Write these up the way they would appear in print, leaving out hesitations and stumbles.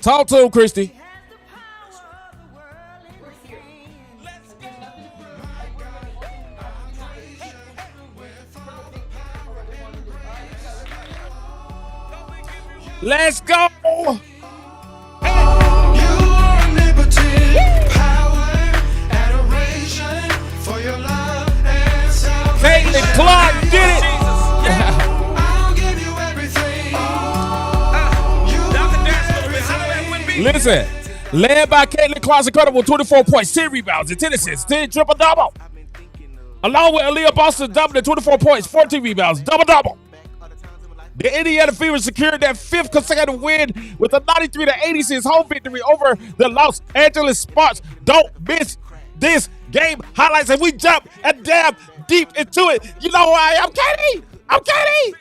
Talk to him, Christy. Let's go. Caitlin Clark, get it. I'll give you everything. Listen, led by Caitlin Clark's incredible 24 points, 10 rebounds, and 10 assists, 10 triple-double. Along with Aliyah Boston doubling 24 points, 14 rebounds, double-double. The Indiana Fever secured their 5th consecutive win with a 93-86 home victory over the Los Angeles Sparks. Don't miss this game highlights, and we jump and dab deep into it. You know who I am, Katie? I'm Katie.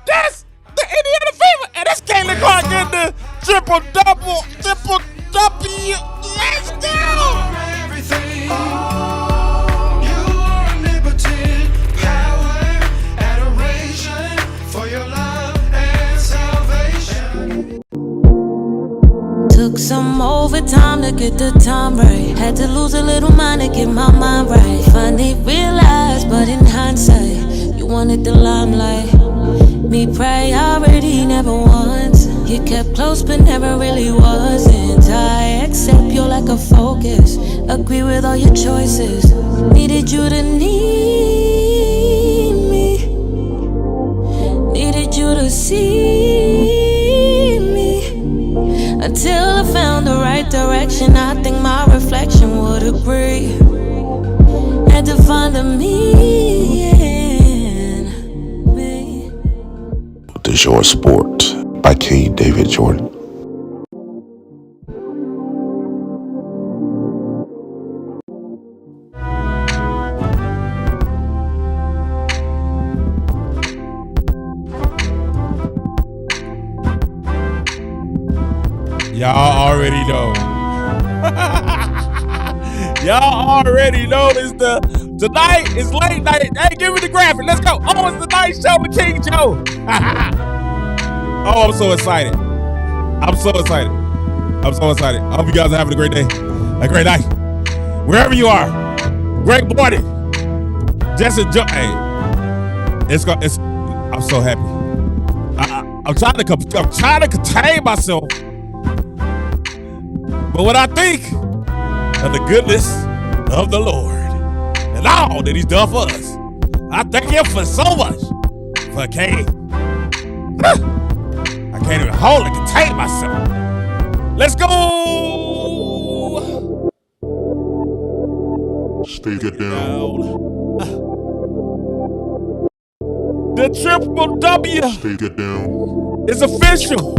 That's the Indiana Fever, and that's Caitlin Clark getting the triple-double. Let's go. Took some overtime to get the time right. Had to lose a little mind to get my mind right. Finally realized, but in hindsight, you wanted the limelight. Me priority never once. You kept close but never really wasn't. I accept your lack of focus. Agree with all your choices. Needed you to need me. Needed you to see. Until I found the right direction, I think my reflection would agree. Had to find the me in me. The Short Sport by K. David Jordan. Y'all already know. Y'all already know this. Tonight is late night. Hey, give me the graphic. Let's go. Oh, it's the night show with King Joe. Oh, I'm so excited. I'm so excited. I'm so excited. I hope you guys are having a great day, a great night, wherever you are. Great morning. Just enjoy. Hey, I'm so happy. I'm trying to contain myself. But when I think of the goodness of the Lord and all that He's done for us, I thank Him for so much. For I can't even hold and contain myself. Let's go. Stay get down. The triple W. Stay get down. It's official.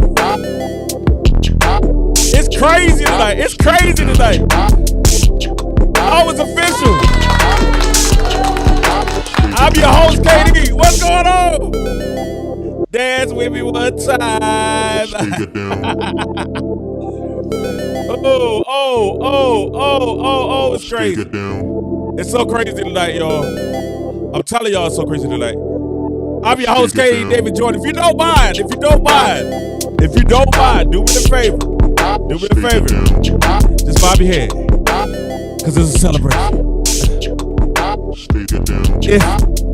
It's crazy tonight. It's crazy tonight. Oh, it's official. I'm your host, KD. What's going on? Dance with me one time. Oh, it's crazy. It's so crazy tonight, y'all. I'm telling y'all it's so crazy tonight. I'm your host, KD David Jordan. If you don't mind, do me the favor. Do me a favor. Just bob your head. Because it's a celebration.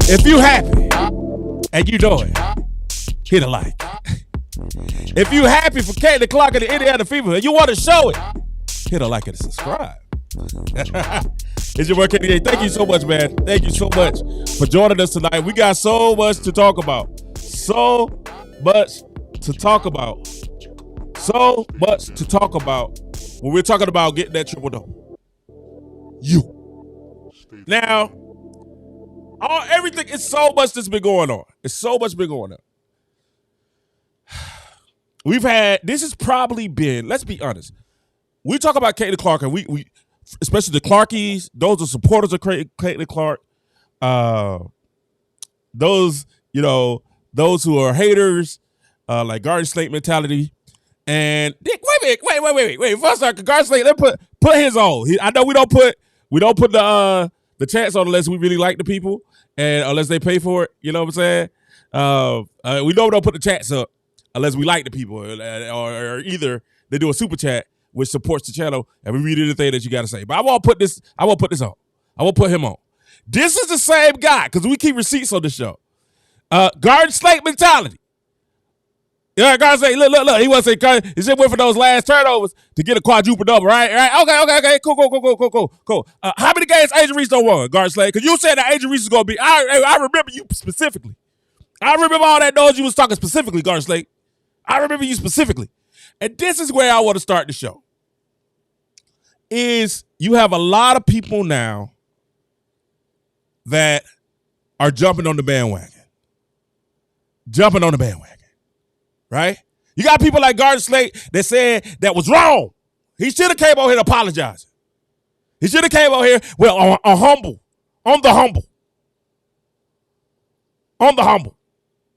If you happy and you know it, hit a like. If you happy for Caitlin Clark and the Indiana Fever and you want to show it, hit a like and subscribe. It's your boy KD. Thank you so much, man. Thank you so much for joining us tonight. We got so much to talk about. So much to talk about when we're talking about getting that triple-double. Now, everything, it's so much that's been going on. It's so much been going on. This has probably been, let's be honest. We talk about Caitlin Clark, and we especially the Clarkies, those are supporters of Caitlin Clark. Those who are haters, like Garden State mentality. And wait. First, Garden State, let put his on. I know we don't put the chance on unless we really like the people and unless they pay for it. You know what I'm saying? We don't put the chance up unless we like the people or either they do a super chat which supports the channel, and we read anything that you got to say. But I won't put this on. I won't put him on. This is the same guy, because we keep receipts on the show. Garden Slate mentality. Yeah, Garden Slate, look. He wants to say, he just went for those last turnovers to get a quadruple double, right? Okay. Cool. How many games Angel Reese don't won, Garden Slate? Because you said that Angel Reese is going to be, I remember you specifically. I remember all that noise you was talking specifically, Garden Slate. I remember you specifically. And this is where I want to start the show. Is you have a lot of people now that are jumping on the bandwagon. Right? You got people like Garden Slate that said that was wrong. He should have came out here apologizing. He should have came out here on the humble.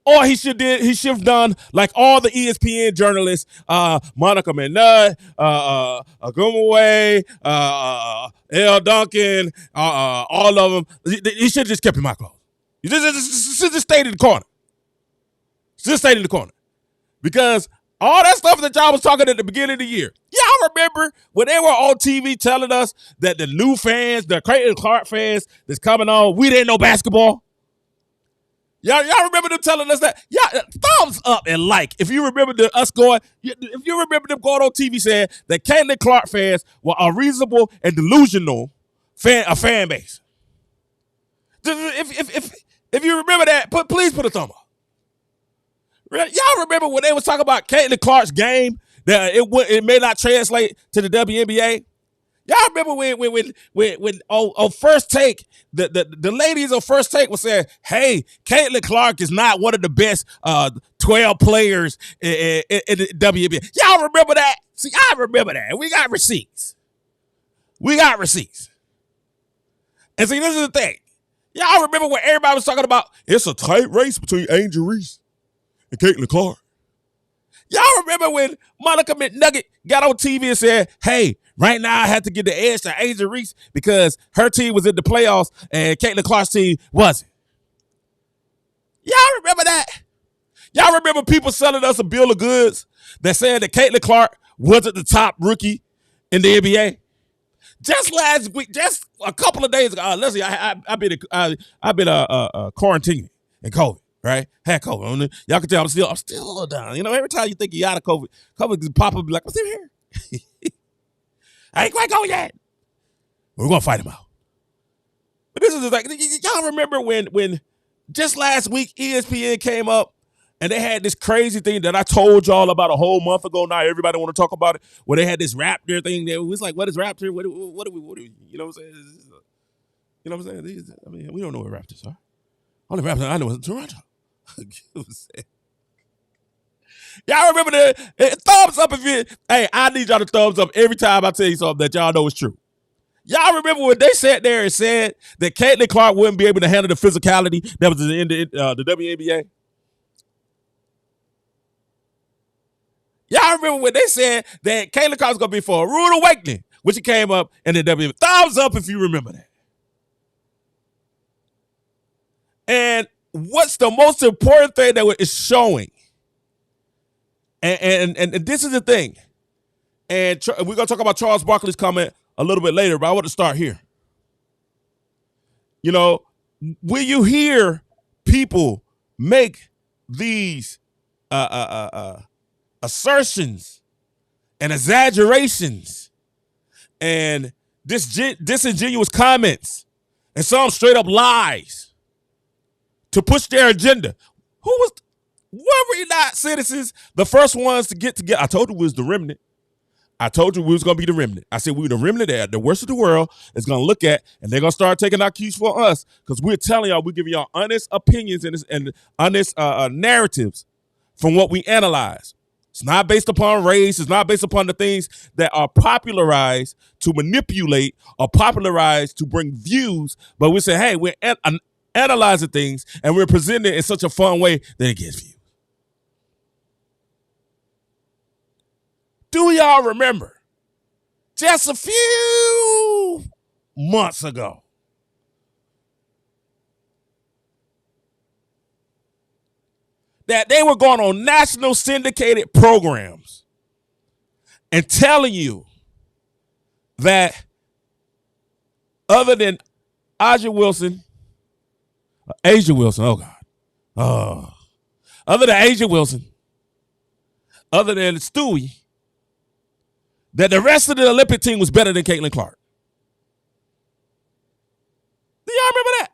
Or he should have done like all the ESPN journalists, Monica McNutt, Agumaway, L. Duncan, all of them. He should have just kept him out close. He should just stayed in the corner. Because all that stuff that y'all was talking at the beginning of the year, y'all remember when they were on TV telling us that the new fans, the Creighton Clark fans that's coming on, we didn't know basketball? Y'all remember them telling us that? Yeah, thumbs up and like. If you remember them going on TV saying that Caitlin Clark fans were a reasonable and delusional fan base. If you remember that, please put a thumb up. Y'all remember when they was talking about Caitlin Clark's game that it may not translate to the WNBA? Y'all remember when on First Take, the ladies on First Take was saying, hey, Caitlin Clark is not one of the best 12 players in the WNBA. Y'all remember that? See, I remember that. We got receipts. And see, this is the thing. Y'all remember when everybody was talking about it's a tight race between Angel Reese and Caitlin Clark? Y'all remember when Monica McNugget got on TV and said, hey, right now I have to give the edge to Angel Reese because her team was in the playoffs and Caitlin Clark's team wasn't? Y'all remember that? Y'all remember people selling us a bill of goods that said that Caitlin Clark wasn't the top rookie in the NBA? Just last week, just a couple of days ago, listen, I've been quarantining and COVID. Right? Had COVID. Y'all can tell I'm still a little down. You know, every time you think you're out of COVID can pop up and be like, I'm still here. I ain't quite going yet. We're going to fight him out. But this is like, y'all remember when just last week ESPN came up and they had this crazy thing that I told y'all about a whole month ago. Now everybody want to talk about it. Where they had this Raptor thing. That was like, what is Raptor? What do we, you know what I'm saying? You know what I'm saying? I mean, we don't know what Raptors are. Only Raptor I know is Toronto. Y'all remember the thumbs up if you, hey, I need y'all to thumbs up every time I tell you something that y'all know is true. Y'all remember when they sat there and said that Caitlin Clark wouldn't be able to handle the physicality that was in the WNBA? Y'all remember when they said that Caitlin Clark was going to be for a rude awakening when she came up in the WNBA? Thumbs up if you remember that. And what's the most important thing that is showing? And this is the thing. And we're going to talk about Charles Barkley's comment a little bit later, but I want to start here. You know, when you hear people make these assertions and exaggerations and disingenuous comments and some straight up lies to push their agenda. Were we not citizens the first ones to get together? I told you we was the remnant. I told you we was going to be the remnant. I said we were the remnant that the worst of the world is going to look at, and they're going to start taking our cues for us because we're telling y'all, we're giving y'all honest opinions and honest narratives from what we analyze. It's not based upon race. It's not based upon the things that are popularized to manipulate or popularized to bring views, but we say, hey, we're analyzing things and we're presenting it in such a fun way that it gets views. Do y'all remember just a few months ago that they were going on national syndicated programs and telling you that other than Aja Wilson, oh God, other than Aja Wilson, other than Stewie, that the rest of the Olympic team was better than Caitlin Clark. Do y'all remember that?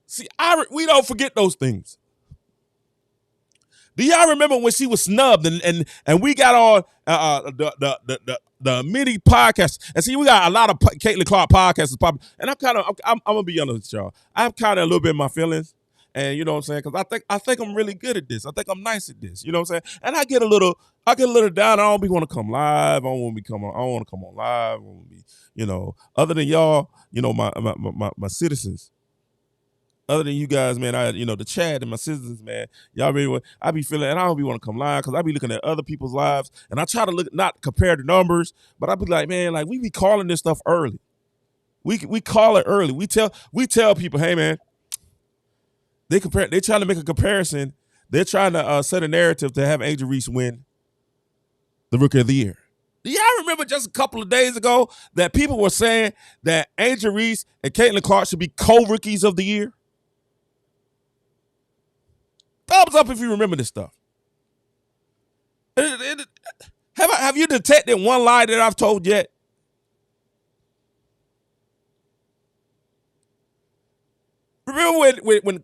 See, we don't forget those things. Do y'all remember when she was snubbed and we got on the mini podcast? And see, we got a lot of Caitlin Clark podcasts popping. And I'm gonna be honest with y'all. I'm kind of a little bit in my feelings, and you know what I'm saying? Because I think I'm really good at this. I think I'm nice at this. You know what I'm saying? And I get a little down. I don't want to come live. I don't want to come on live. I want to be, you know, other than y'all, you know, my citizens. Other than you guys, man, the chat and my citizens, man, y'all really, I be feeling, and I don't be want to come live because I be looking at other people's lives, and I try to look, not compare the numbers, but I be like, man, like we be calling this stuff early. We call it early. We tell people, hey, man, they trying to make a comparison. They're trying to set a narrative to have Angel Reese win the Rookie of the Year. Do y'all remember just a couple of days ago that people were saying that Angel Reese and Caitlin Clark should be co-rookies of the year? Thumbs up if you remember this stuff. Have you detected one lie that I've told yet? Remember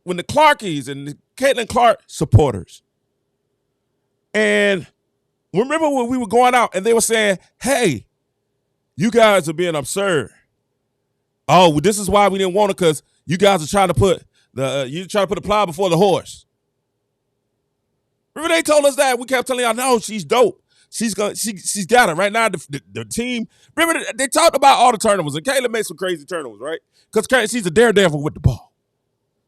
when the Clarkies and the Caitlin Clark supporters, and remember when we were going out and they were saying, hey, you guys are being absurd. Oh, well, this is why we didn't want it, because you guys are trying to put the plow before the horse. Remember they told us that? We kept telling y'all, no, she's dope. She's got it. Right now, the team, remember they talked about all the turnovers, and Kayla made some crazy turnovers, right? Because she's a daredevil with the ball.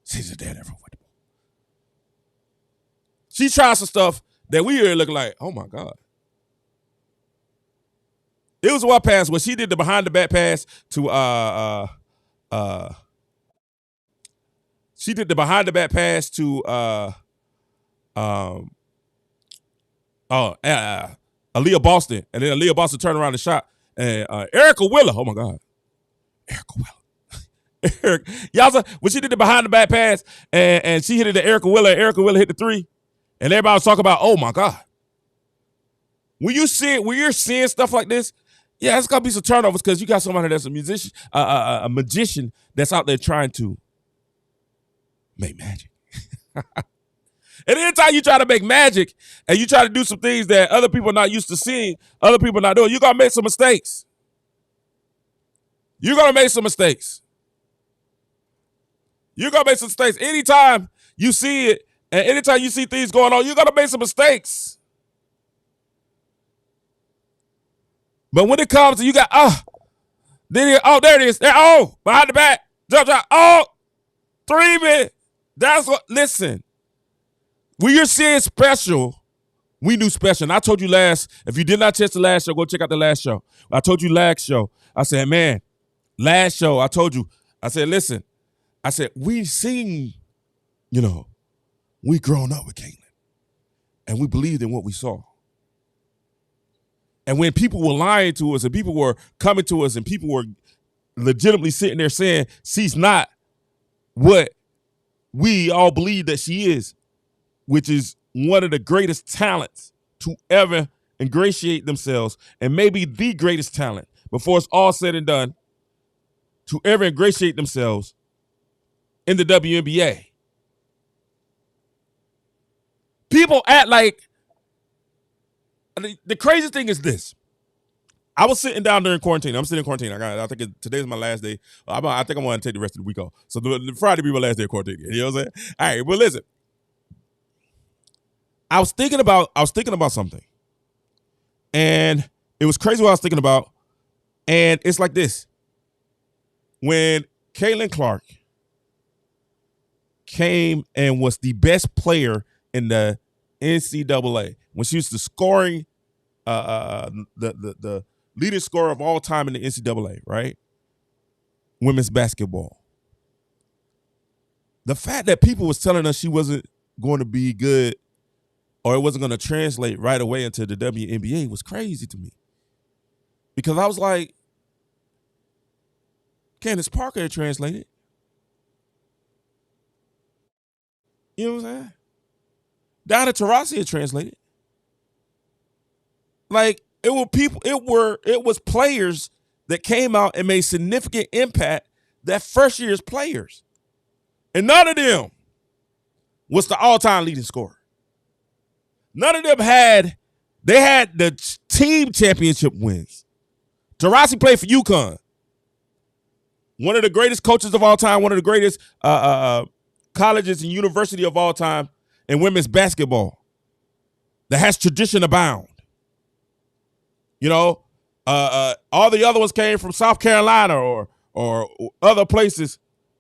She's a daredevil with the ball. She tried some stuff that we were looking like, oh my God. It was one pass where she did the behind the back pass to Aliyah Boston, and then Aliyah Boston turned around and shot. And Erica Wheeler, oh my God, Erica Wheeler. Y'all saw when she did the behind the back pass and she hit it to Erica Wheeler, Erica Wheeler hit the three, and everybody was talking about, oh my God. When you're seeing stuff like this, yeah, it's gonna be some turnovers because you got somebody that's a musician, a magician that's out there trying to make magic. And anytime you try to make magic and you try to do some things that other people are not used to seeing, other people not doing, you're going to make some mistakes. You're going to make some mistakes. You're going to make some mistakes. Anytime you see it and anytime you see things going on, you're going to make some mistakes. But when it comes to you got, there it is. Behind the back. Drop. 3 minutes. That's what, listen. When you're seeing special, we knew special. And I told you if you did not catch the last show, go check out the last show. I told you last show. I said, man, last show, I told you. I said, listen. I said, we've seen, we grown up with Caitlin. And we believed in what we saw. And when people were lying to us and people were coming to us and people were legitimately sitting there saying she's not what we all believe that she is, which is one of the greatest talents to ever ingratiate themselves, and maybe the greatest talent, before it's all said and done, to ever ingratiate themselves in the WNBA. People act like, the crazy thing is this. I was sitting down during quarantine. I'm sitting in quarantine. I think today's my last day. I think I'm going to take the rest of the week off. So the Friday be my last day of quarantine. You know what I'm saying? All right, well, listen. I was thinking about something. And it was crazy what I was thinking about. And it's like this. When Caitlin Clark came and was the best player in the NCAA, when she was the scoring, the leading scorer of all time in the NCAA, right? Women's basketball. The fact that people was telling us she wasn't going to be good or it wasn't going to translate right away into the WNBA was crazy to me. Because I was like, Candace Parker had translated. You know what I'm saying? Diana Taurasi had translated. Like, it was players that came out and made significant impact that first year's players. And none of them was the all-time leading scorer. None of them had the team championship wins. Taurasi played for UConn. One of the greatest coaches of all time, one of the greatest colleges and university of all time in women's basketball that has tradition abound. You know, all the other ones came from South Carolina or other places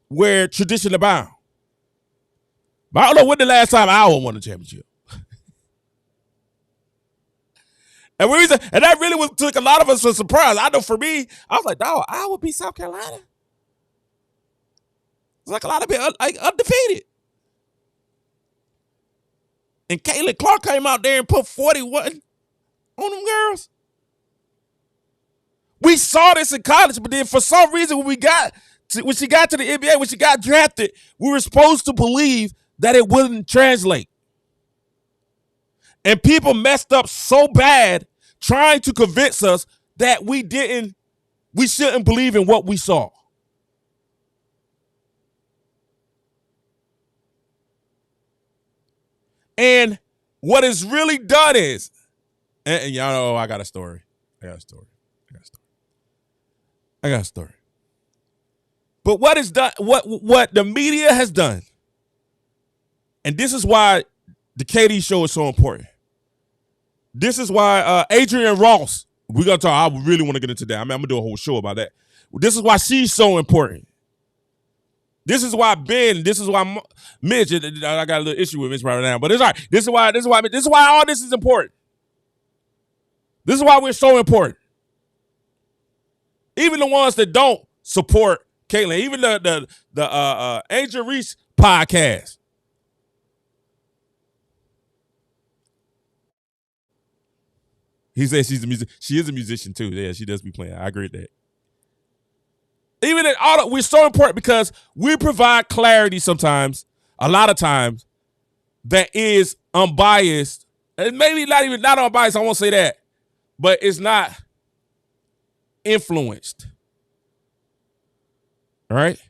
where tradition abound. But I don't know when the last time Iowa won a championship. And that really took a lot of us for surprise. I know for me, I was like, dog, Iowa beat South Carolina. It's like a lot of people like undefeated. And Caitlin Clark came out there and put 41 on them girls. We saw this in college, but then for some reason when she got to the NBA, when she got drafted, we were supposed to believe that it wouldn't translate. And people messed up so bad trying to convince us that we shouldn't believe in what we saw. And what it's really done is, and y'all know I got a story. But what is done, what the media has done, and this is why the KD show is so important. This is why Adrian Ross, we're going to talk, I really want to get into that. I mean, I'm going to do a whole show about that. This is why she's so important. This is why Mitch, I got a little issue with Mitch right now, but it's all right. This is why all this is important. This is why we're so important. Even the ones that don't support Caitlin, even the Angel Reese podcast. He says she's a musician. She is a musician too. Yeah, she does be playing. I agree with that. Even in all, we're so important because we provide clarity sometimes, a lot of times, that is unbiased. And maybe not unbiased, I won't say that. But it's not influenced. All right?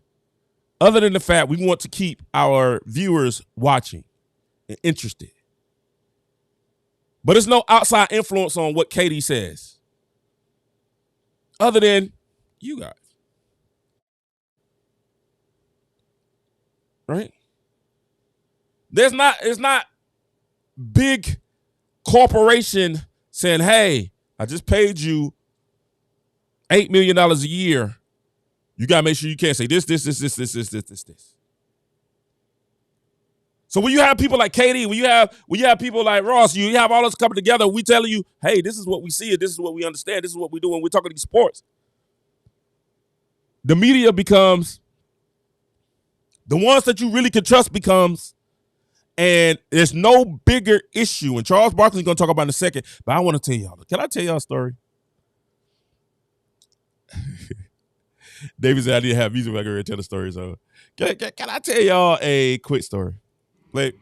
Other than the fact we want to keep our viewers watching and interested. But there's no outside influence on what Katie says. Other than you guys. Right? It's not big corporation saying, hey, I just paid you $8 million a year. You got to make sure you can't say this. So when you have people like Katie, when you have people like Ross, you have all us coming together, we telling you, hey, this is what we see, this is what we understand, this is what we do when we're talking these sports. The media becomes, the ones that you really can trust becomes, and there's no bigger issue. And Charles Barkley's going to talk about in a second, but I want to tell y'all. Can I tell y'all a story? David said I didn't have music when I go tell the story. So can I tell y'all a quick story? Like,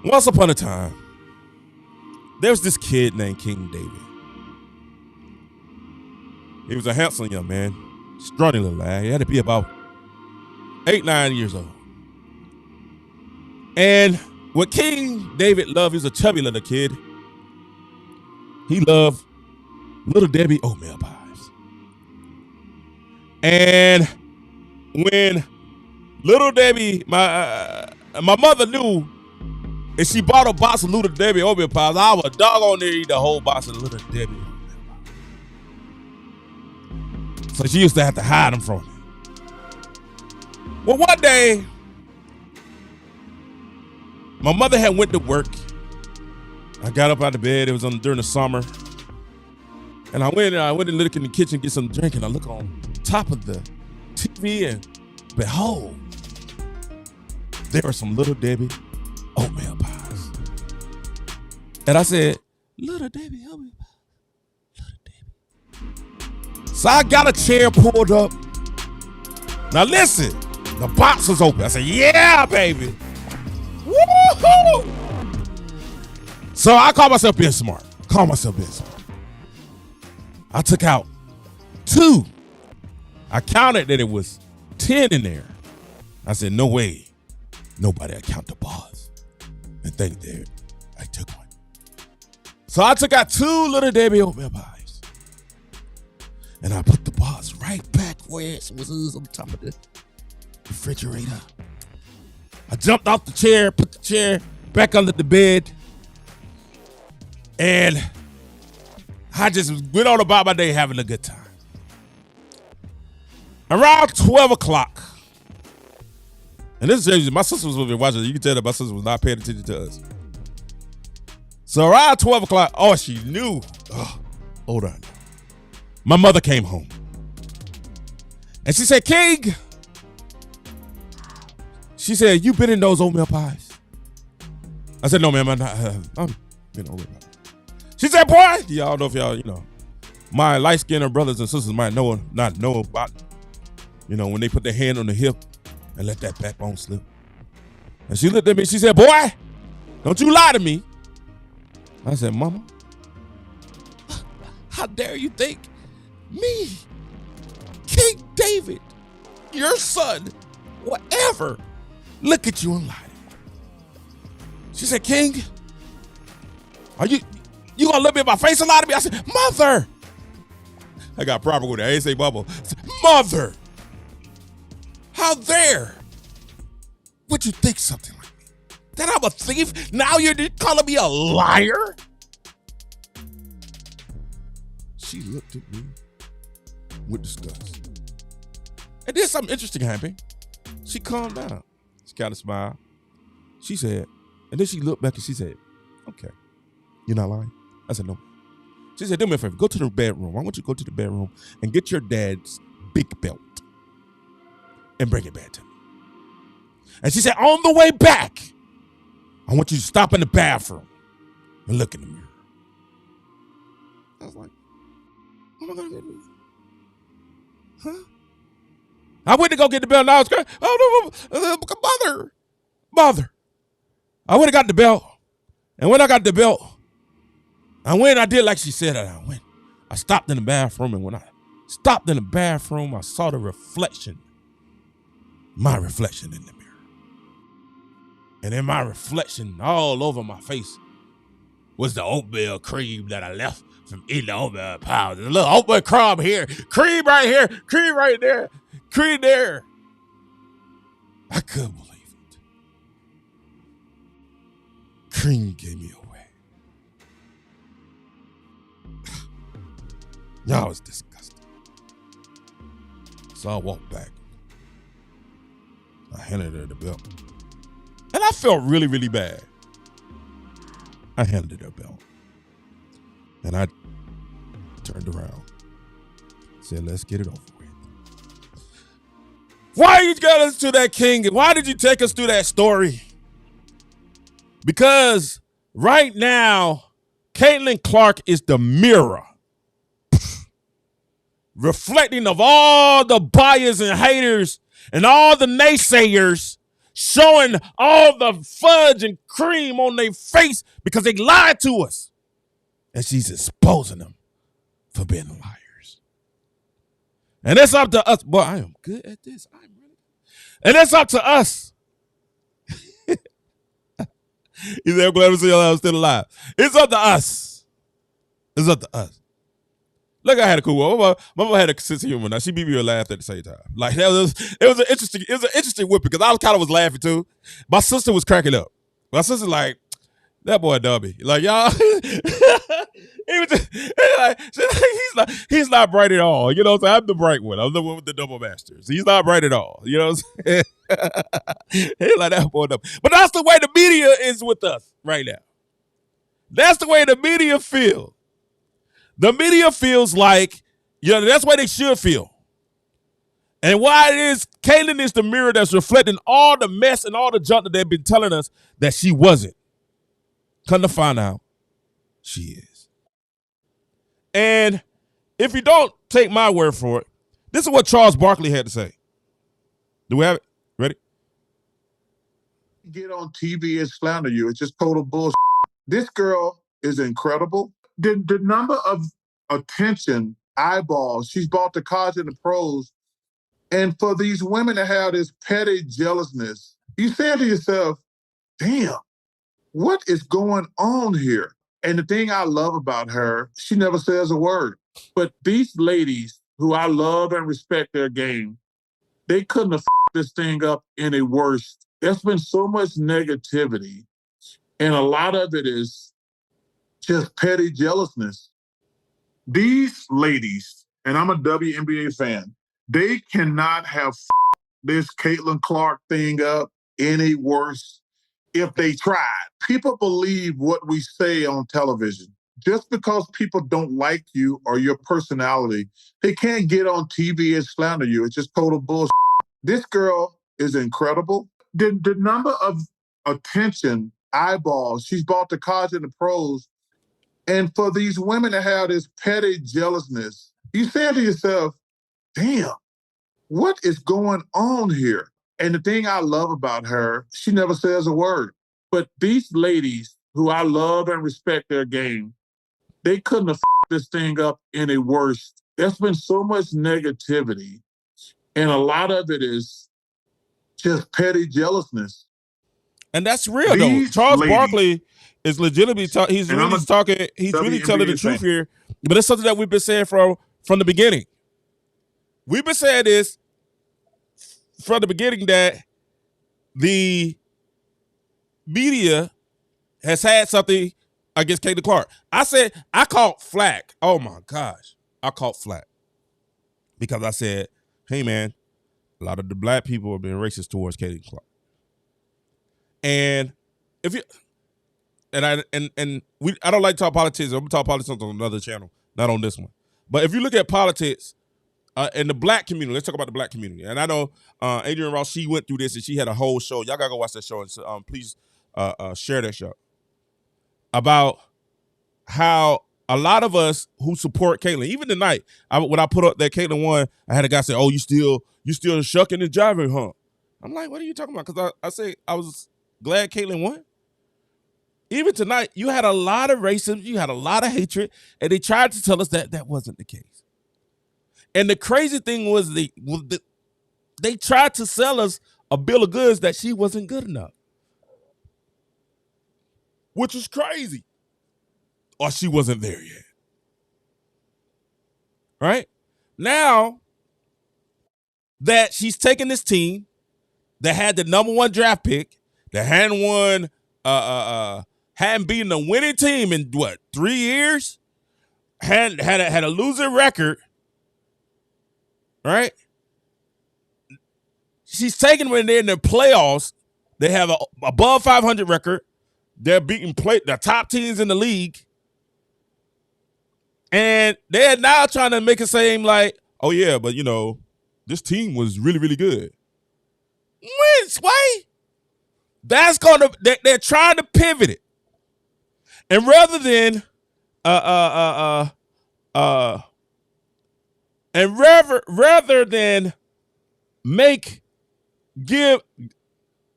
once upon a time, there was this kid named King David. He was a handsome young man, strutting little lad. He had to be about 8-9 years old. And what King David loved, he was a chubby little kid. He loved Little Debbie oatmeal pies. And when Little Debbie, my mother knew, and she bought a box of Little Debbie oatmeal pies, I was doggone there eat the whole box of Little Debbie oatmeal pies. So she used to have to hide them from me. Well, one day, my mother had went to work. I got up out of bed. It was during the summer. And I went and looked in the kitchen to get some drink, and I look on top of the TV, and behold, there were some Little Debbie And I said, little Debbie, help me. Little Debbie. So I got a chair pulled up. Now listen, the box was open. I said, yeah, baby. Woo-hoo! So I call myself being smart. I took out 2. I counted that it was 10 in there. I said, no way. Nobody count the bars and think that I took one. So I took out 2 little Debbie oatmeal pies. And I put the bars right back where it was on top of the refrigerator. I jumped off the chair, put the chair back under the bed. And I just went on about my day having a good time. Around 12 o'clock, and this is my sister was over there watching. You can tell that my sister was not paying attention to us. So around 12 o'clock, oh, she knew. Oh, hold on. My mother came home. And she said, King, she said, you been in those oatmeal pies? I said, no, ma'am, I'm not. I'm in oatmeal pies. She said, boy, y'all know if y'all, my light-skinned brothers and sisters might not know about, when they put their hand on the hip and let that backbone slip. And she looked at me, she said, boy, don't you lie to me. I said, Mama, how dare you think me, King David, your son, whatever, look at you and lie to me. She said, King, are you gonna look me in my face and lie to me? I said, Mother. I got proper with it. I ain't say bubble. I said, Mother, how dare would you think something like me? That I'm a thief? Now you're calling me a liar? She looked at me with disgust. And then something interesting happened. She calmed down. She kind of smiled. She said, and then she looked back and she said, okay, you're not lying? I said, no. She said, do me a favor, go to the bedroom. I want you to go to the bedroom and get your dad's big belt and bring it back to me. And she said, on the way back, I want you to stop in the bathroom and look in the mirror. I was like, what am I going to do? Huh? I went to go get the belt and I was crying. Oh, no, mother. I went and got the belt. And when I got the belt, I did like she said that I went. I stopped in the bathroom, and when I stopped in the bathroom, I saw my reflection in the mirror. And in my reflection, all over my face, was the oatmeal cream that I left from eating the oatmeal pies. There's a little oatmeal crumb here, cream right here, cream right there, cream there. I couldn't believe it. Cream gave me away. Y'all was disgusting. So I walked back. I handed her the belt. And I felt really, really bad. I handed her the belt. And I turned around. Said, let's get it over with. Why you got us to that, King? Why did you take us through that story? Because right now, Caitlin Clark is the mirror. Reflecting of all the bias and haters and all the naysayers, showing all the fudge and cream on their face because they lied to us. And she's exposing them for being liars. And it's up to us. Boy, I am good at this. And it's up to us. He said, I'm glad to see y'all I'm still alive. It's up to us. It's up to us. Look, I had a cool one. My mama had a sense of humor. Now she beat me a laugh at the same time. Like it was an interesting whip because I kind of was laughing too. My sister was cracking up. My sister like, that boy dummy. Like y'all, he's not bright at all. You know what I'm saying? I'm the bright one. I'm the one with the double masters. He's not bright at all. You know what I'm saying? He's like that boy dummy. But that's the way the media is with us right now. That's the way the media feel. The media feels like, that's the way they should feel. And why it is, Caitlin is the mirror that's reflecting all the mess and all the junk that they've been telling us that she wasn't. Come to find out, she is. And if you don't take my word for it, this is what Charles Barkley had to say. Do we have it? Ready? Get on TV and slander you. It's just total bullshit. This girl is incredible. The number of attention, eyeballs, she's bought the college and the pros. And for these women to have this petty jealousness, you say to yourself, damn, what is going on here? And the thing I love about her, she never says a word. But these ladies who I love and respect their game, they couldn't have f***ed this thing up any worse. There's been so much negativity, and a lot of it is just petty jealousness. These ladies, and I'm a WNBA fan, they cannot have f***ed this Caitlin Clark thing up any worse if they tried. People believe what we say on television. Just because people don't like you or your personality, they can't get on TV and slander you. It's just total bullshit. This girl is incredible. The number of attention, eyeballs, she's bought the college and the pros. And for these women to have this petty jealousness, you say to yourself, damn, what is going on here? And the thing I love about her, she never says a word. But these ladies who I love and respect their game, they couldn't have f***ed this thing up any worse. There's been so much negativity, and a lot of it is just petty jealousness. And that's real, though. Charles Barkley is legitimately talking. He's really telling the truth here. But it's something that we've been saying from the beginning. We've been saying this from the beginning, that the media has had something against Caitlin Clark. I caught flack. Oh my gosh. I caught flack. Because I said, hey man, a lot of the black people have been racist towards Caitlin Clark. And if you I don't like to talk politics. I'm gonna talk politics on another channel, not on this one. But if you look at politics in the black community, let's talk about the black community. And I know Adrienne Ross, she went through this and she had a whole show. Y'all gotta go watch that show, and please share that show about how a lot of us who support Caitlin, even tonight, when I put up that Caitlin won, I had a guy say, "Oh, you still shucking and jiving, huh?" I'm like, "What are you talking about?" Because I say I was glad Caitlin won. Even tonight, you had a lot of racism, you had a lot of hatred, and they tried to tell us that that wasn't the case. And the crazy thing was they tried to sell us a bill of goods that she wasn't good enough, which is crazy. Or she wasn't there yet. Right? Now that she's taken this team that had the number one draft pick, that hadn't won, hadn't beaten a winning team in 3 years, had a losing record, right? She's taken when they're in the playoffs. They have a above 500 record. They're beating the top teams in the league. And they're now trying to make it seem like, oh yeah, but you know, this team was really, really good. Which way? That's they're trying to pivot it. And rather than I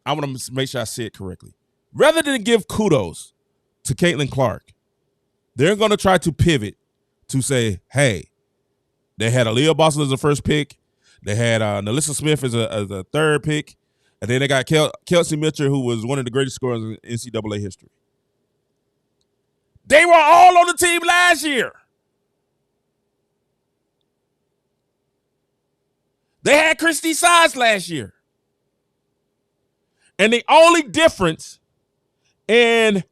want to make sure I say it correctly. Rather than give kudos to Caitlin Clark, they're going to try to pivot to say, hey, they had Aliyah Boston as the first pick. They had Nalissa Smith as a third pick. And then they got Kelsey Mitchell, who was one of the greatest scorers in NCAA history. They were all on the team last year. They had Christy Sides last year. And the only difference in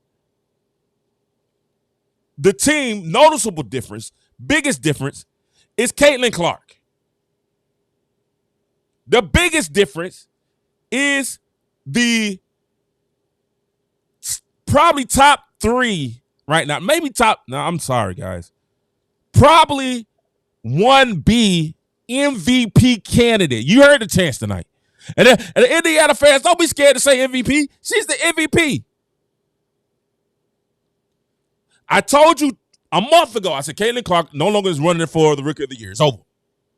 the team, noticeable difference, biggest difference, is Caitlin Clark. The biggest difference is the probably top three right now. Maybe I'm sorry, guys. Probably 1B MVP candidate. You heard the chance tonight. And the Indiana fans, don't be scared to say MVP. She's the MVP. I told you a month ago, I said Caitlin Clark no longer is running for the Rookie of the Year. It's over.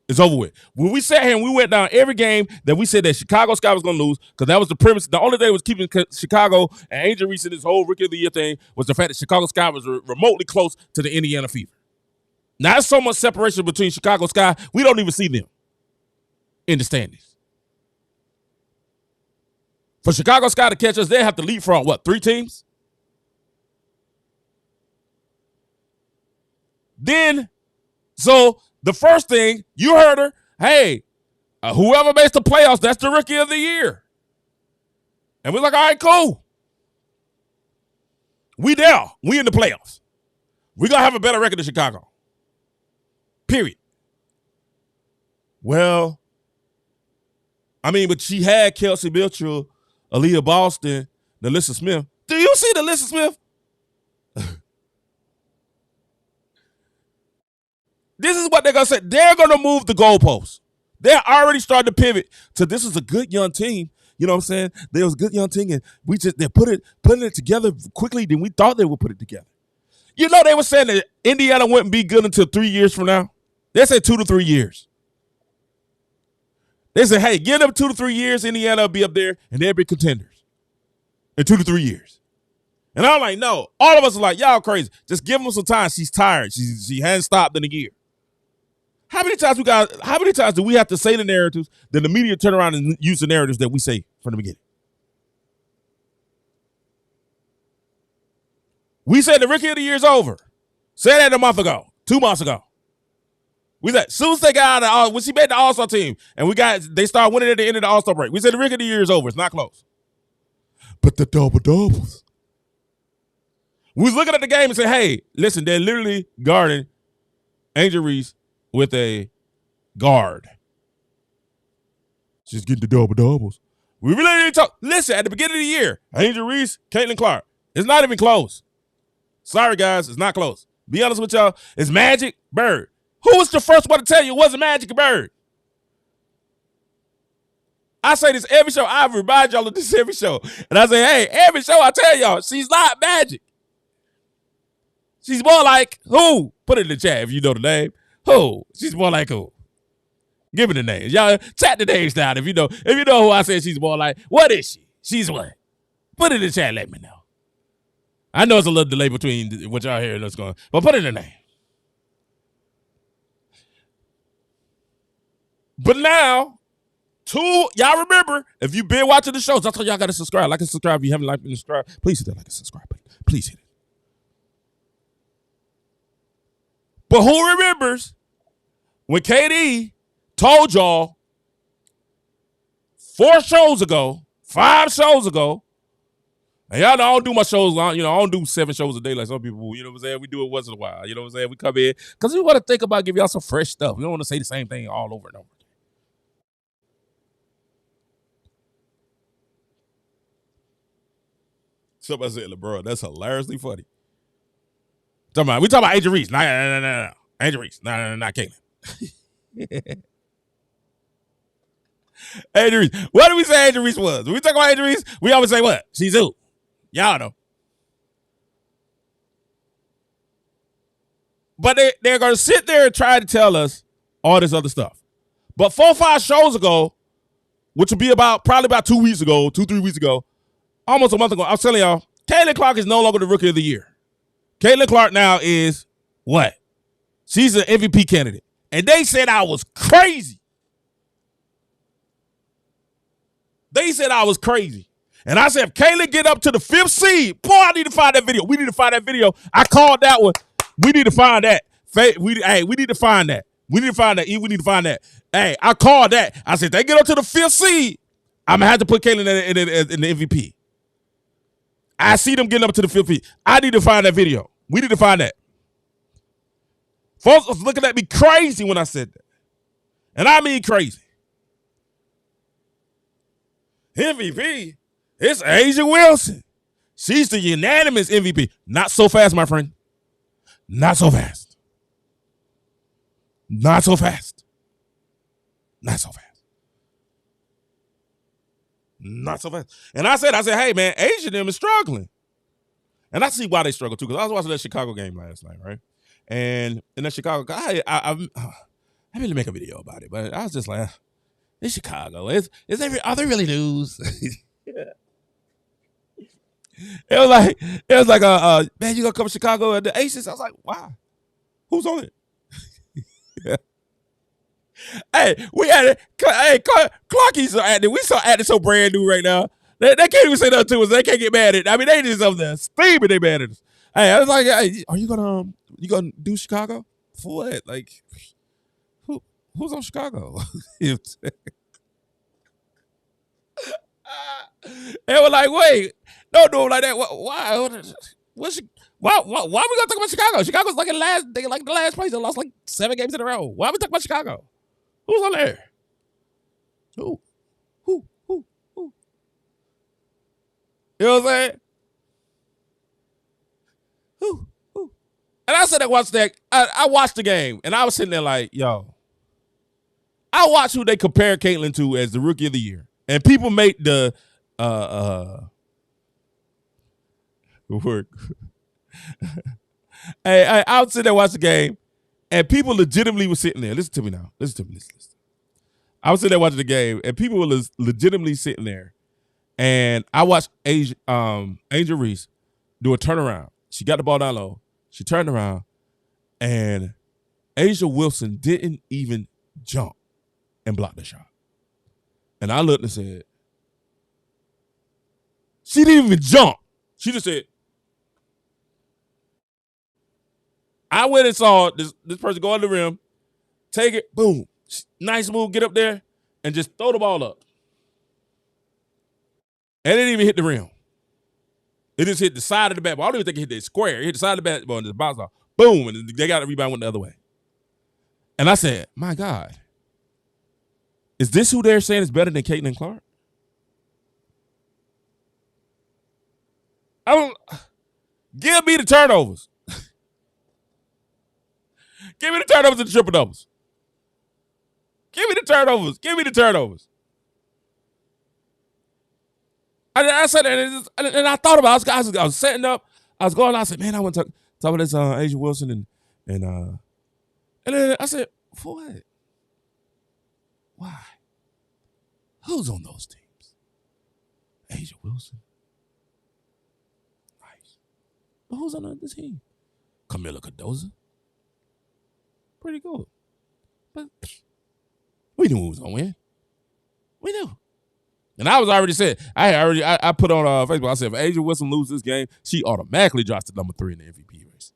It's over with. When we sat here and we went down every game that we said that Chicago Sky was going to lose, because that was the premise. The only thing that was keeping Chicago and Angel Reese in this whole Rookie of the Year thing was the fact that Chicago Sky was remotely close to the Indiana Fever. Now, there's so much separation between Chicago Sky, we don't even see them in the standings. For Chicago Sky to catch us, they have to leapfrog, what, 3 teams? Then, so the first thing, you heard her, hey, whoever makes the playoffs, that's the Rookie of the Year. And we're like, all right, cool. We there. We in the playoffs. We're going to have a better record than Chicago. Period. Well, I mean, but she had Kelsey Mitchell, Aliyah Boston, Alyssa Smith. Do you see the Alyssa Smith? This is what they're going to say. They're going to move the goalposts. They're already starting to pivot to this is a good young team. You know what I'm saying? There was a good young team, and they're putting it together quickly than we thought they would put it together. You know, they were saying that Indiana wouldn't be good until 3 years from now. They said 2 to 3 years. They said, hey, give them 2 to 3 years, Indiana will be up there, and they'll be contenders in 2 to 3 years. And I'm like, no. All of us are like, y'all crazy. Just give them some time. She's tired. She hasn't stopped in a year. How many times do we have to say the narratives, then the media turn around and use the narratives that we say from the beginning? We said the Rookie of the Year is over. Said that a month ago, 2 months ago. We said, soon as they got out of when she made the All-Star team, and they started winning at the end of the All-Star break. We said the Rookie of the Year is over. It's not close. But the double-doubles. We was looking at the game and said, hey, listen, they're literally guarding Angel Reese with a guard. She's getting the double-doubles. We really didn't talk. Listen, at the beginning of the year, Angel Reese, Caitlin Clark. It's not even close. Sorry, guys, it's not close. Be honest with y'all, it's Magic Bird. Who was the first one to tell you it wasn't Magic Bird? I say this every show. I remind y'all of this every show. And I say, hey, every show I tell y'all, she's not Magic. She's more like who? Put it in the chat if you know the name. Who? She's more like who? Give me the names. Y'all chat the names down if you know who I said she's more like. What is she? She's what? Put it in the chat, let me know. I know it's a little delay between what y'all hear and what's going on, but put in the name. But now, y'all remember, if you've been watching the shows, that's why y'all got to subscribe. Like and subscribe. If you haven't liked and subscribed, please hit that like and subscribe button. Please hit it. But who remembers when KD told y'all 5 shows ago, and y'all know I don't do my shows long, I don't do 7 shows a day like some people, you know what I'm saying? We do it once in a while, you know what I'm saying? We come in, because we want to think about giving y'all some fresh stuff. We don't want to say the same thing all over and over. Somebody said, LeBron, that's hilariously funny. We talking about Angel Reese. No. Angel Reese. No, not Caitlin. Angel Reese. What do we say Angel Reese was? When we talk about Angel Reese, we always say what? She's who? Y'all know. But they're going to sit there and try to tell us all this other stuff. But 4 or 5 shows ago, which would be probably about 2 weeks ago, 2-3 weeks ago, almost a month ago, I was telling y'all, Caitlin Clark is no longer the Rookie of the Year. Caitlin Clark now is what? She's an MVP candidate. And they said I was crazy. They said I was crazy. And I said, if Caitlin get up to the 5th seed, boy, I need to find that video. We need to find that video. I called that one. We need to find that. We need to find that. We need to find that. We need to find that. Hey, I called that. I said, if they get up to the 5th seed, I'm going to have to put Caitlin in the MVP. I see them getting up to the 5th seed. I need to find that video. We need to find that. Folks was looking at me crazy when I said that. And I mean crazy. MVP, it's A'ja Wilson. She's the unanimous MVP. Not so fast, my friend. Not so fast. Not so fast. Not so fast. Not so fast. And I said, hey, man, A'ja them is struggling. And I see why they struggle too, because I was watching that Chicago game last night, right? And in that Chicago, I really make a video about it, but I was just like, it's Chicago. Are they really lose? It was like man, you gonna come to Chicago at the Aces? I was like, wow, who's on it? Hey, we had it. Hey, Clarky's acting. We saw acting so brand new right now. They can't even say nothing to us. They can't get mad at it. I mean, they just up there steaming. They mad at us. Hey, I was like, hey, are you gonna do Chicago for what? Like, who's on Chicago? They were like, wait, don't do it like that. Why? Why we gonna talk about Chicago? Chicago's like the last place. They lost like 7 games in a row. Why are we talking about Chicago? Who's on there? Who? You know what I'm saying? Who? And I said I watched that. I watched the game, and I was sitting there like, yo. I watched who they compare Caitlin to as the rookie of the year. And people make the work. Hey, I was sitting there watching the game, and people legitimately were sitting there. Listen to me now. Listen. I was sitting there watching the game, and people were legitimately sitting there. And I watched Angel Reese do a turnaround. She got the ball down low. She turned around, and Asia Wilson didn't even jump and block the shot. And I looked and said, she didn't even jump. She just said, I went and saw this person go on the rim, take it, boom. Nice move, get up there, and just throw the ball up. And it didn't even hit the rim. It just hit the side of the basketball. I don't even think it hit the square. It hit the side of the basketball and just bounced off. Boom, and they got a rebound went the other way. And I said, my God, is this who they're saying is better than Caitlin Clark? Give me the turnovers. Give me the turnovers and the triple doubles. Give me the turnovers. I said that, and I thought about it. I was setting up. I was going. I said, man, I want to talk about this Asia Wilson and then I said, for what? Why? Who's on those teams? Asia Wilson. Nice. But who's on the other team? Camila Cardoza. Pretty good. But we knew who was going to win. We knew. And I was already said, I put on Facebook, I said, if Asia Wilson loses this game, she automatically drops to number 3 in the MVP race.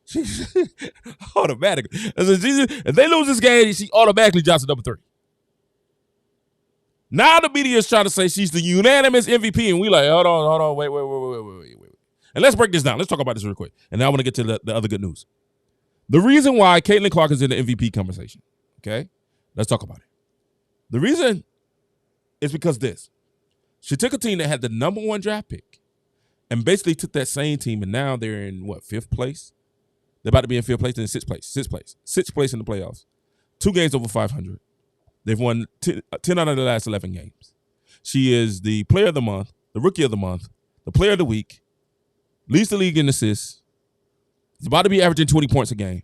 She automatically. If they lose this game, she automatically drops to number 3. Now the media is trying to say she's the unanimous MVP, and we like, hold on, wait. And let's break this down. Let's talk about this real quick. And now I want to get to the other good news. The reason why Caitlin Clark is in the MVP conversation, okay? Let's talk about it. The reason is because this. She took a team that had the number 1 draft pick and basically took that same team, and now they're in, 5th place? They're about to be in 5th place and 6th place. 6th place in the playoffs. 2 games over 500. They've won 10 out of the last 11 games. She is the player of the month, the rookie of the month, the player of the week, leads the league in assists. Is about to be averaging 20 points a game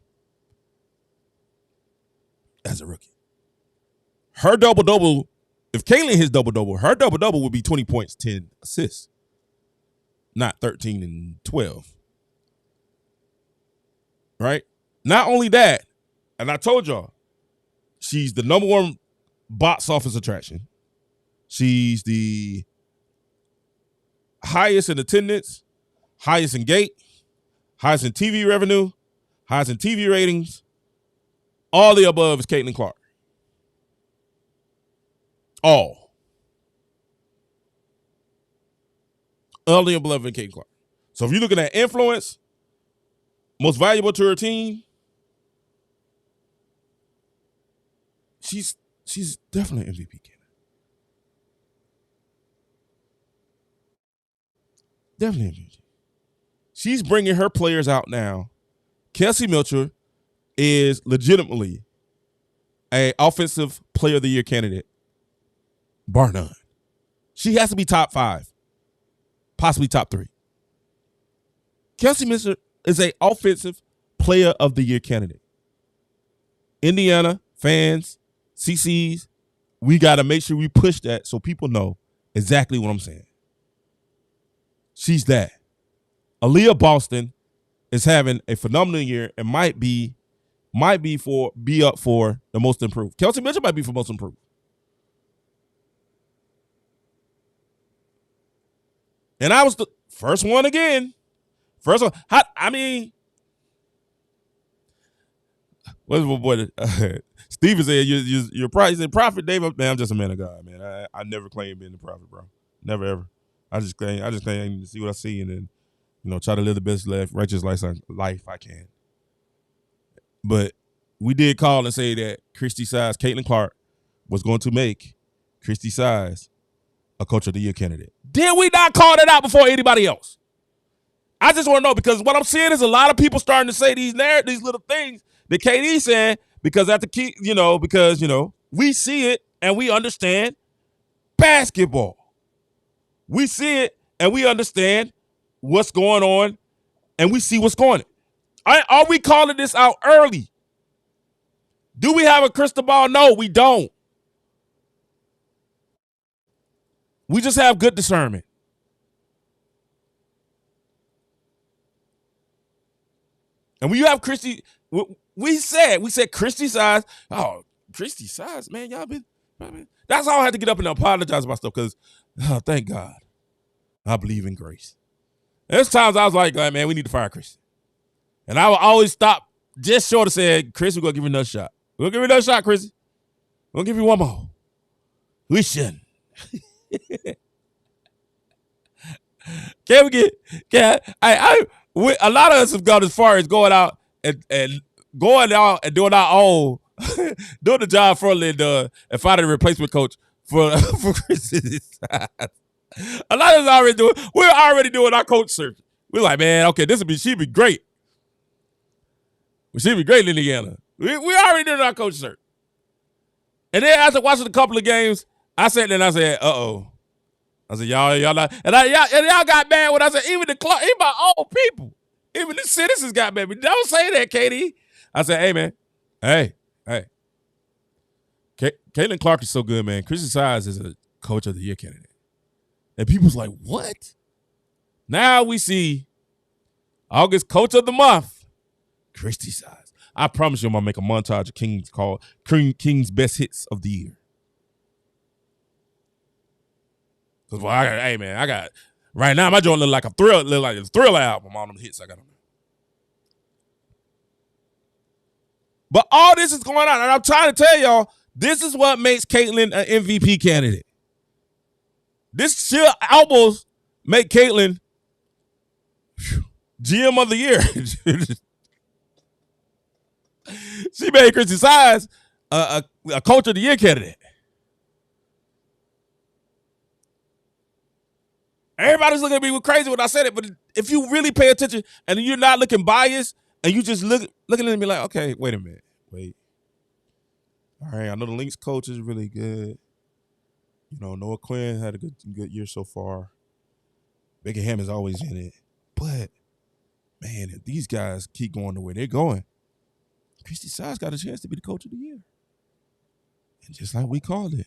as a rookie. Her double-double, if Caitlin hits double-double, her double-double would be 20 points, 10 assists, not 13 and 12. Right? Not only that, and I told y'all, she's the number 1 box office attraction. She's the highest in attendance, highest in gate, highest in TV revenue, highest in TV ratings. All the above is Caitlin Clark. All the above is Caitlin Clark. So if you're looking at influence, most valuable to her team, she's definitely an MVP candidate. Definitely MVP. She's bringing her players out now. Kelsey Milcher is legitimately an offensive player of the year candidate, bar none. She has to be top 5, possibly top 3. Kelsey Mitchell is a offensive player of the year candidate. Indiana fans, CCs, we got to make sure we push that so people know exactly what I'm saying. She's that. Aliyah Boston is having a phenomenal year and might be up for the most improved. Kelsey Mitchell might be for most improved. And I was the first one again. First one. What's my boy? Steven said you're probably prophet, David. Man, I'm just a man of God, man. I never claim being the prophet, bro. Never ever. I just claim to see what I see and then, try to live the best righteous life I can. But we did call and say that Christy Size, Caitlin Clark, was going to make Christy Size a Coach of the Year candidate. Did we not call that out before anybody else? I just want to know, because what I'm seeing is a lot of people starting to say these little things that KD said, because we see it and we understand basketball. We see it and we understand what's going on and we see what's going on. Are we calling this out early? Do we have a crystal ball? No, we don't. We just have good discernment. And when you have Christy, we said Christy Size. Oh, Christy Size, man, y'all been. That's all I had to get up and apologize about stuff, because, thank God, I believe in grace. There's times I was like, man, we need to fire Christy. And I would always stop just short of saying, Chris, we're going to give you another shot. We're going to give you another shot, Chrissy. We're going to give you one more. We shouldn't. A lot of us have gone as far as going out and doing our own, doing the job for Linda and finding a replacement coach for Chrissy. A lot of us we're already doing our coach search. We're like, man, okay, she'd be great. She'd be great in Indiana. We already did our coach search. And then after watching a couple of games, I sat there and I said, uh-oh. I said, y'all not, and y'all got mad when I said, even my own people, even the citizens got mad. But don't say that, KD. I said, hey, man, hey. Caitlin Clark is so good, man. Christy Size is a Coach of the Year candidate. And people's like, what? Now we see August Coach of the Month, Christy Size. I promise you I'm going to make a montage of King's Best Hits of the Year. Because, I got, right now, my joint look like a Thriller album on them hits I got on there. But all this is going on, and I'm trying to tell y'all, this is what makes Caitlin an MVP candidate. This should almost make Caitlin GM of the Year. She made Christy Size a Coach of the Year candidate. Everybody's looking at me crazy when I said it, but if you really pay attention and you're not looking biased and you just looking at me like, okay, wait a minute, wait. All right, I know the Lynx coach is really good. Noah Quinn had a good year so far. Becky Hammond's always in it. But, man, if these guys keep going the way they're going, Christy Size got a chance to be the Coach of the Year. And just like we called it,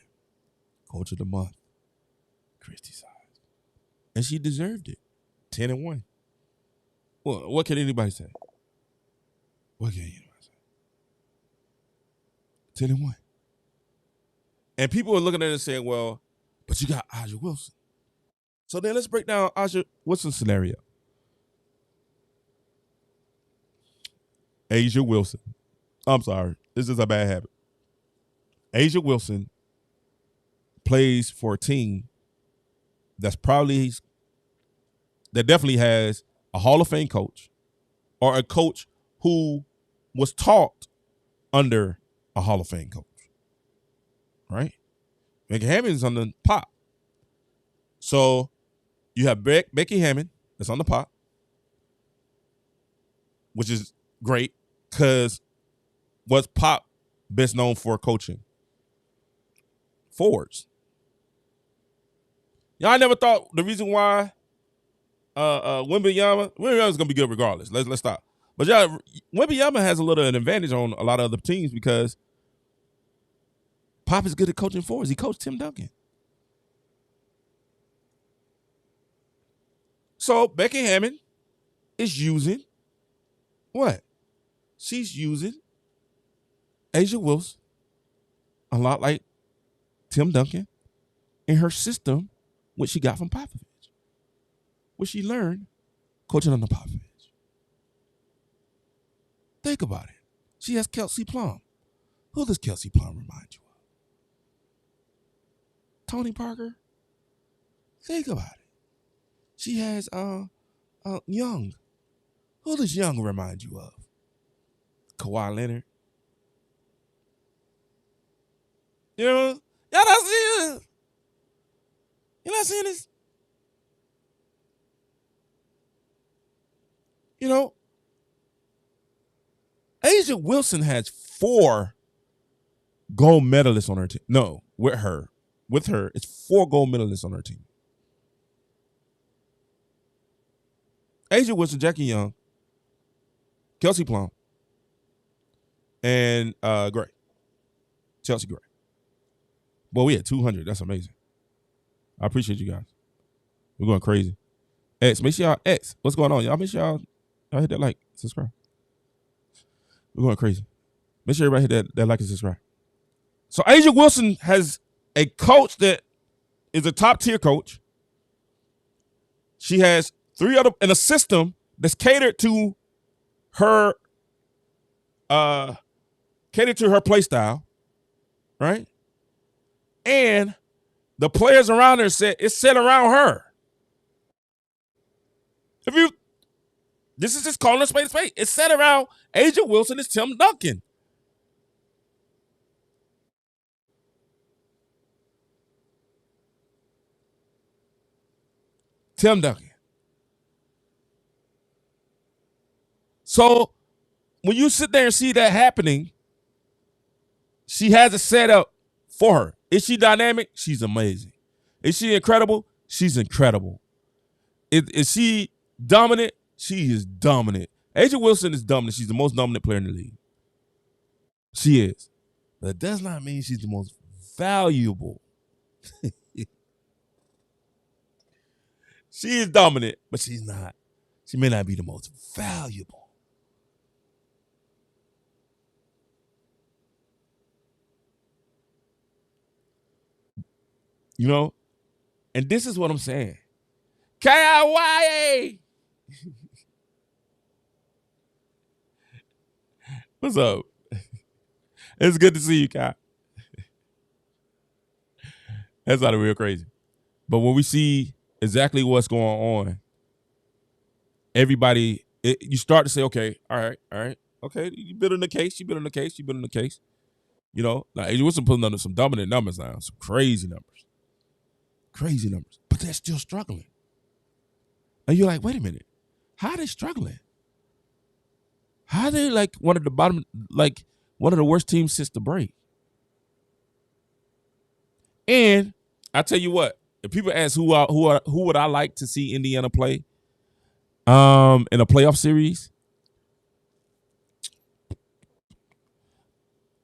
Coach of the Month, Christy Size. And she deserved it. 10-1. Well, what can anybody say? What can anybody say? 10-1. And people are looking at it and saying, well, but you got A'ja Wilson. So then let's break down A'ja Wilson's scenario. A'ja Wilson. I'm sorry. This is a bad habit. A'ja Wilson plays for a team that definitely has a Hall of Fame coach or a coach who was taught under a Hall of Fame coach. Right? Becky Hammond's on the Pop. So you have Becky Hammond that's on the Pop, which is great because what's Pop best known for coaching? Forwards. Y'all never thought the reason why Wembenyama's gonna be good regardless. Let's stop. But yeah, Wembenyama has a little an advantage on a lot of other teams because Pop is good at coaching forwards. He coached Tim Duncan. So Becky Hammond is using what? She's using Asia Wilson a lot like Tim Duncan in her system, which she got from Popovich, which she learned coaching under Popovich. Think about it. She has Kelsey Plum. Who does Kelsey Plum remind you of? Tony Parker? Think about it. She has Young. Who does Young remind you of? Kawhi Leonard. You know, y'all not seeing this. You're not seeing this. You know, Asia Wilson has 4 gold medalists on her team. No, with her, it's 4 gold medalists on her team. Asia Wilson, Jackie Young, Kelsey Plum, and Gray. Chelsea Gray. Boy, we had 200. That's amazing. I appreciate you guys. We're going crazy. X, make sure y'all X. What's going on? Y'all make sure y'all hit that like, subscribe. We're going crazy. Make sure everybody hit that like and subscribe. So Asia Wilson has a coach that is a top tier coach. She has 3 other in a system that's catered to her play style, right? And the players around her it's set around her. This is just calling a spade a spade. It's set around Asia Wilson is Tim Duncan. Tim Duncan. So when you sit there and see that happening, she has it set up for her. Is she dynamic? She's amazing. Is she incredible? She's incredible. Is she dominant? She is dominant. Asia Wilson is dominant. She's the most dominant player in the league. She is. But it does not mean she's the most valuable. She is dominant, but she's not. She may not be the most valuable. You know? And this is what I'm saying. K-I-Y-A. What's up? It's good to see you, Kai. That's not real crazy. But when we see exactly what's going on, everybody, you start to say, okay, all right. Okay, you building the case, you building the case. You know, now Asia Wilson putting under some dominant numbers now, some crazy numbers. But they're still struggling. And you're like, wait a minute. How are they struggling? How are they like one of the bottom, like one of the worst teams since the break? And I tell you what, if people ask who would I like to see Indiana play in a playoff series,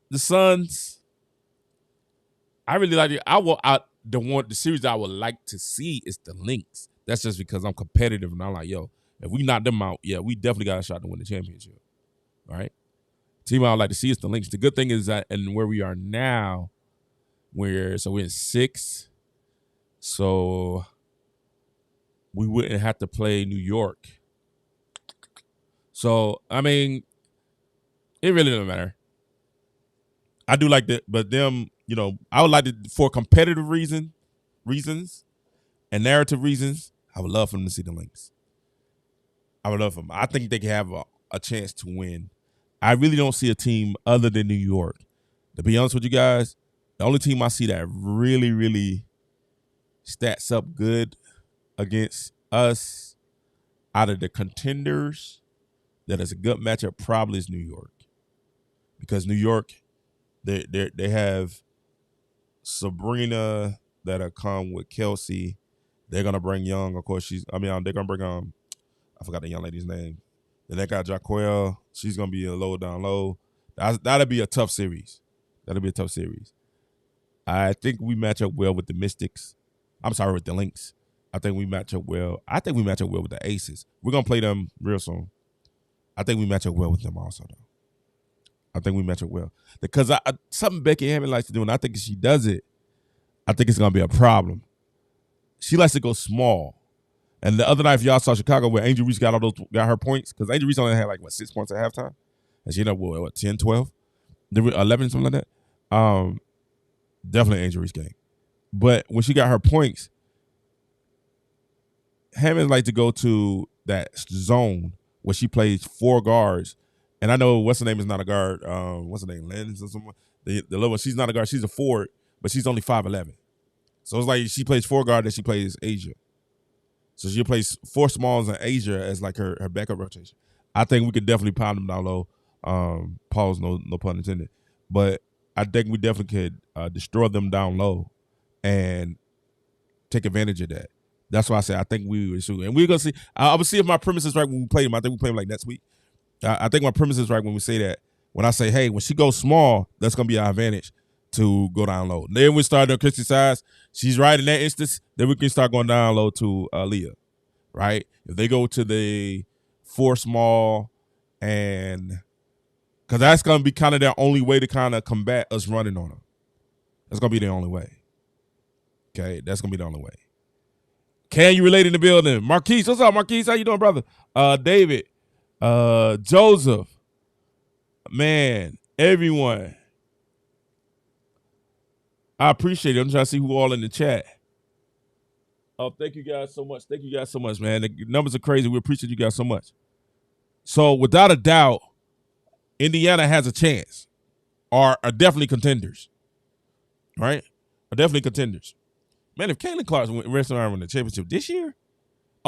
the Suns. I really like it. The series I would like to see is the Lynx. That's just because I'm competitive and I'm like, yo, if we knock them out, yeah, we definitely got a shot to win the championship. All right. Team I would like to see is the Lynx. The good thing is that, and where we are now, we're in 6. So we wouldn't have to play New York. So, I mean, it really doesn't matter. I do like that, but them, you know, I would like to, for competitive reasons and narrative reasons, I would love for them to see the Lynx. I would love them. I think they can have a chance to win. I really don't see a team other than New York. To be honest with you guys, the only team I see that really, really stats up good against us out of the contenders that is a good matchup probably is New York. Because New York, they have Sabrina that'll come with Kelsey. They're gonna bring Young, of course. They're gonna bring I forgot the young lady's name. Then they got Jaquel. She's gonna be a low down low. That'll be a tough series. I think we match up well with the Mystics. I'm sorry, with the Lynx. I think we match up well. I think we match up well with the Aces. We're gonna play them real soon. I think we match up well with them also, though. I think we match up well because something Becky Hammond likes to do, and I think if she does it, I think it's gonna be a problem. She likes to go small. And the other night, if y'all saw Chicago, where Angel Reese got her points, because Angel Reese only had 6 points at halftime, and she ended up with 10, 12, 11, something like that. Definitely Angel Reese game. But when she got her points, Hammond like to go to that zone where she plays 4 guards. And I know what's her name is not a guard. What's her name? Lens or someone. The little one, she's not a guard. She's a forward, but she's only 5'11". So it's like she plays 4 guard and she plays Asia. So she plays 4 smalls in Asia as like her backup rotation. I think we could definitely pound them down low. Pause, no pun intended. But I think we definitely could destroy them down low and take advantage of that. That's why I say I think we would shoot. And we're going to see. I will see if my premise is right when we play them. I think we play them like next week. I think my premise is right when we say that. When I say, hey, when she goes small, that's going to be our advantage to go down low. Then we start on Christy size. She's right in that instance. Then we can start going down low to Aliyah, right? If they go to the 4 small, and because that's going to be kind of their only way to kind of combat us running on them. That's going to be the only way. Okay, that's going to be the only way. Can you relate in the building? Marquise, what's up, Marquise? How you doing, brother? David, Joseph, man, everyone. I appreciate it. I'm trying to see who all in the chat. Oh, thank you guys so much. Thank you guys so much, man. The numbers are crazy. We appreciate you guys so much. So, without a doubt, Indiana has a chance. Are definitely contenders. Right? Are definitely contenders. Man, if Caitlin Clark's wrestling around with the championship this year,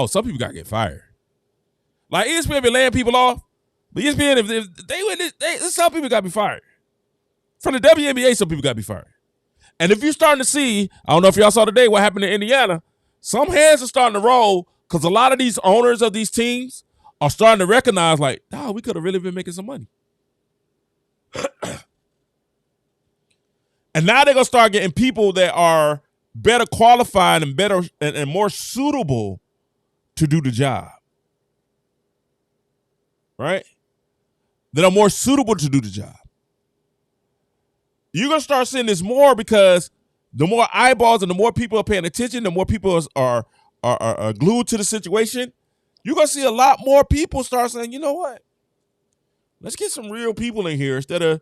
some people got to get fired. Like, ESPN been laying people off. But ESPN, if they win this, some people got to be fired. From the WNBA, some people got to be fired. And if you're starting to see, I don't know if y'all saw today what happened in Indiana, some hands are starting to roll because a lot of these owners of these teams are starting to recognize, like, we could have really been making some money. And now they're going to start getting people that are better qualified and better and more suitable to do the job. Right? That are more suitable to do the job. You're going to start seeing this more because the more eyeballs and the more people are paying attention, the more people are glued to the situation. You're going to see a lot more people start saying, you know what? Let's get some real people in here instead of,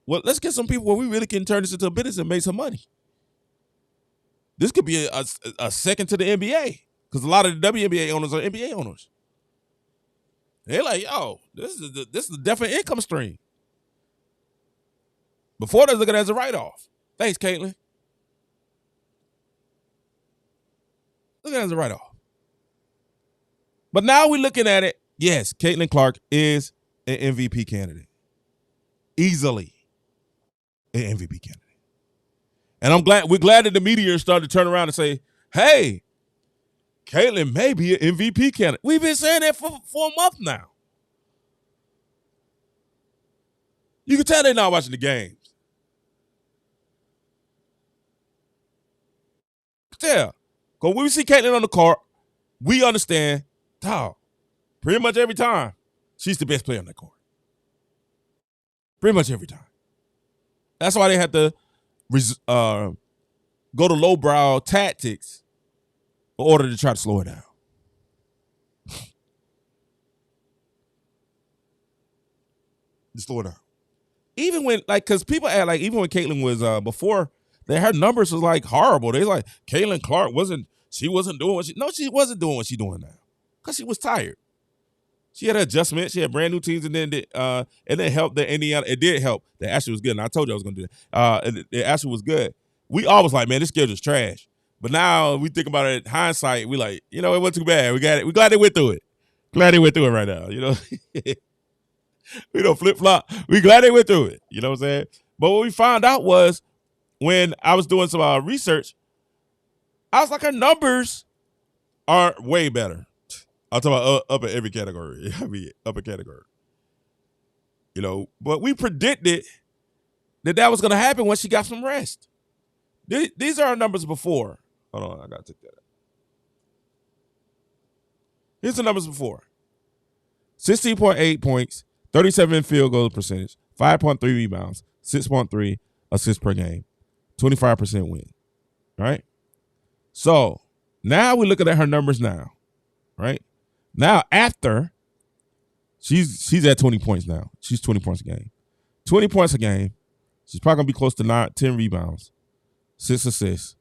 let's get some people where we really can turn this into a business and make some money. This could be a second to the NBA because a lot of the WNBA owners are NBA owners. They're like, this is a definite income stream. Before they look at it as a write-off. Thanks, Caitlin. Look at it as a write-off. But now we're looking at it. Yes, Caitlin Clark is an MVP candidate. Easily an MVP candidate. And we're glad that the media started to turn around and say, hey, Caitlin may be an MVP candidate. We've been saying that for a month now. You can tell they're not watching the games. Tell. Because when we see Caitlin on the court, we understand, pretty much every time, she's the best player on the court. Pretty much every time. That's why they had to go to lowbrow tactics in order to try to slow her down. Just slow her down. Even when, because people act like, even when Caitlin was before, her numbers was like horrible. They like, Caitlin Clark wasn't doing what she wasn't doing what she's doing now. Because she was tired. She had an adjustment. She had brand new teams, and then it helped that Indiana. It did help that Ashley was good, and I told you I was going to do that. Ashley was good. We always like, man, this schedule's trash. But now we think about it in hindsight. We like, it wasn't too bad. We got it. We're glad they went through it. Glad they went through it right now. We don't flip flop. We glad they went through it. You know what I'm saying? But what we found out was when I was doing some research, I was like, her numbers are way better. I'm talking about up in every category. I mean, upper category. You know, but we predicted that was going to happen when she got some rest. These are our numbers before. Hold on, I got to take that out. Here's the numbers before. 16.8 points, 37 field goal percentage, 5.3 rebounds, 6.3 assists per game, 25% win. Right? So now we're looking at her numbers now. Right? Now after she's at 20 points now. She's 20 points a game. 20 points a game. She's probably gonna be close to 10 rebounds, 6 assists,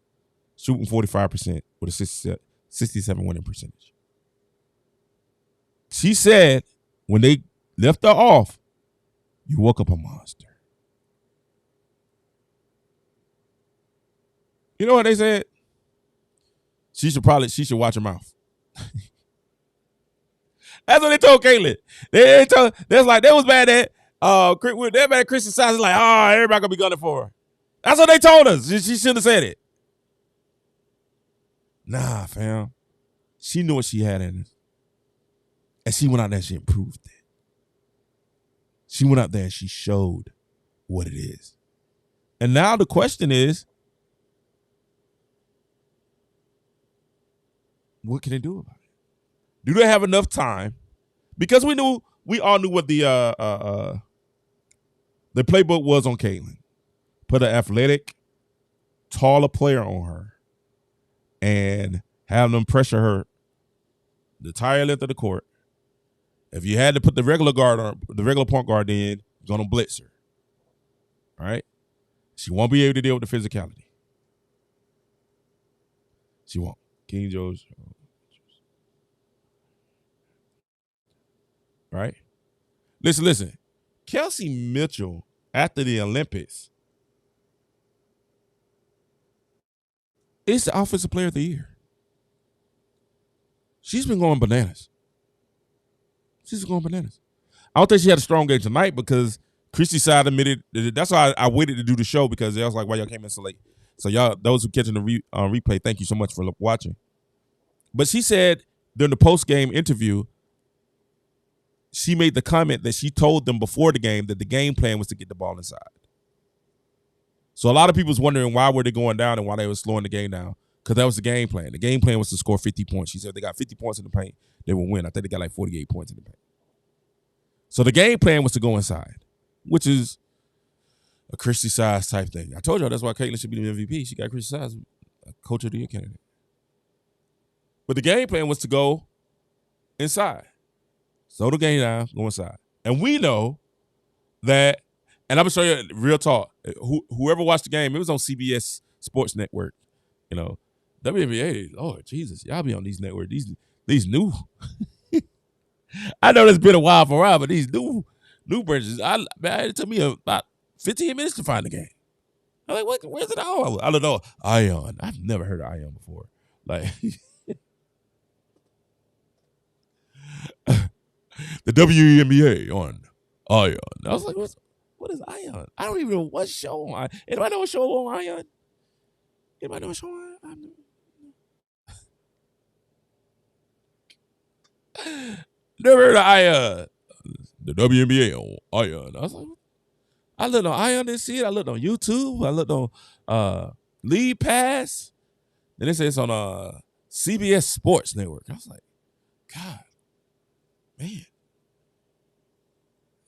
shooting 45% with a 67 winning percentage. She said when they left her off, you woke up a monster. You know what they said? She should watch her mouth. That's what they told Caitlin. They was mad at they're mad at Christian Size. Like, oh, everybody gonna be gunning for her. That's what they told us. She shouldn't have said it. Nah, fam. She knew what she had in her. And she went out there and she improved it. She went out there and she showed what it is. And now the question is, what can they do about it? Do they have enough time? Because we all knew what the playbook was on Caitlin. Put an athletic, taller player on her and have them pressure her the entire length of the court. If you had to put the regular point guard in, you're gonna blitz her. All right? She won't be able to deal with the physicality. She won't. King Joe's. Right? Listen. Kelsey Mitchell, after the Olympics, is the offensive player of the year. She's been going bananas. I don't think she had a strong game tonight because Christy Side admitted. That's why I waited to do the show because I was like, why y'all came in so late? So y'all, those who catching the replay, thank you so much for watching. But she said during the post-game interview, she made the comment that she told them before the game that the game plan was to get the ball inside. So a lot of people was wondering why were they going down and why they were slowing the game down because that was the game plan. The game plan was to score 50 points. She said if they got 50 points in the paint, they will win. I think they got like 48 points in the paint. So the game plan was to go inside, which is a Christy Size type thing. I told y'all that's why Caitlin should be the MVP. She got Christy Size, coach of the year candidate. But the game plan was to go inside. Slow the game down, go inside. And we know that, and I'm going to show you real talk. Whoever watched the game, it was on CBS Sports Network. You know, WNBA, Lord Jesus, y'all be on these networks. These new. I know it's been a while for a while, but these new branches, it took me about 15 minutes to find the game. I'm like, where's it all? I don't know. Ion. I've never heard of Ion before. Like, the WNBA on Ion. I was like, what is Ion? I don't even know what show on Ion. Anybody know what show on Ion? Anybody know what show on Ion? Never heard of Ion. The WNBA on Ion. I was like, I looked on Ion, didn't see it. I looked on YouTube. I looked on League Pass. Then it says on CBS Sports Network. I was like, God, man,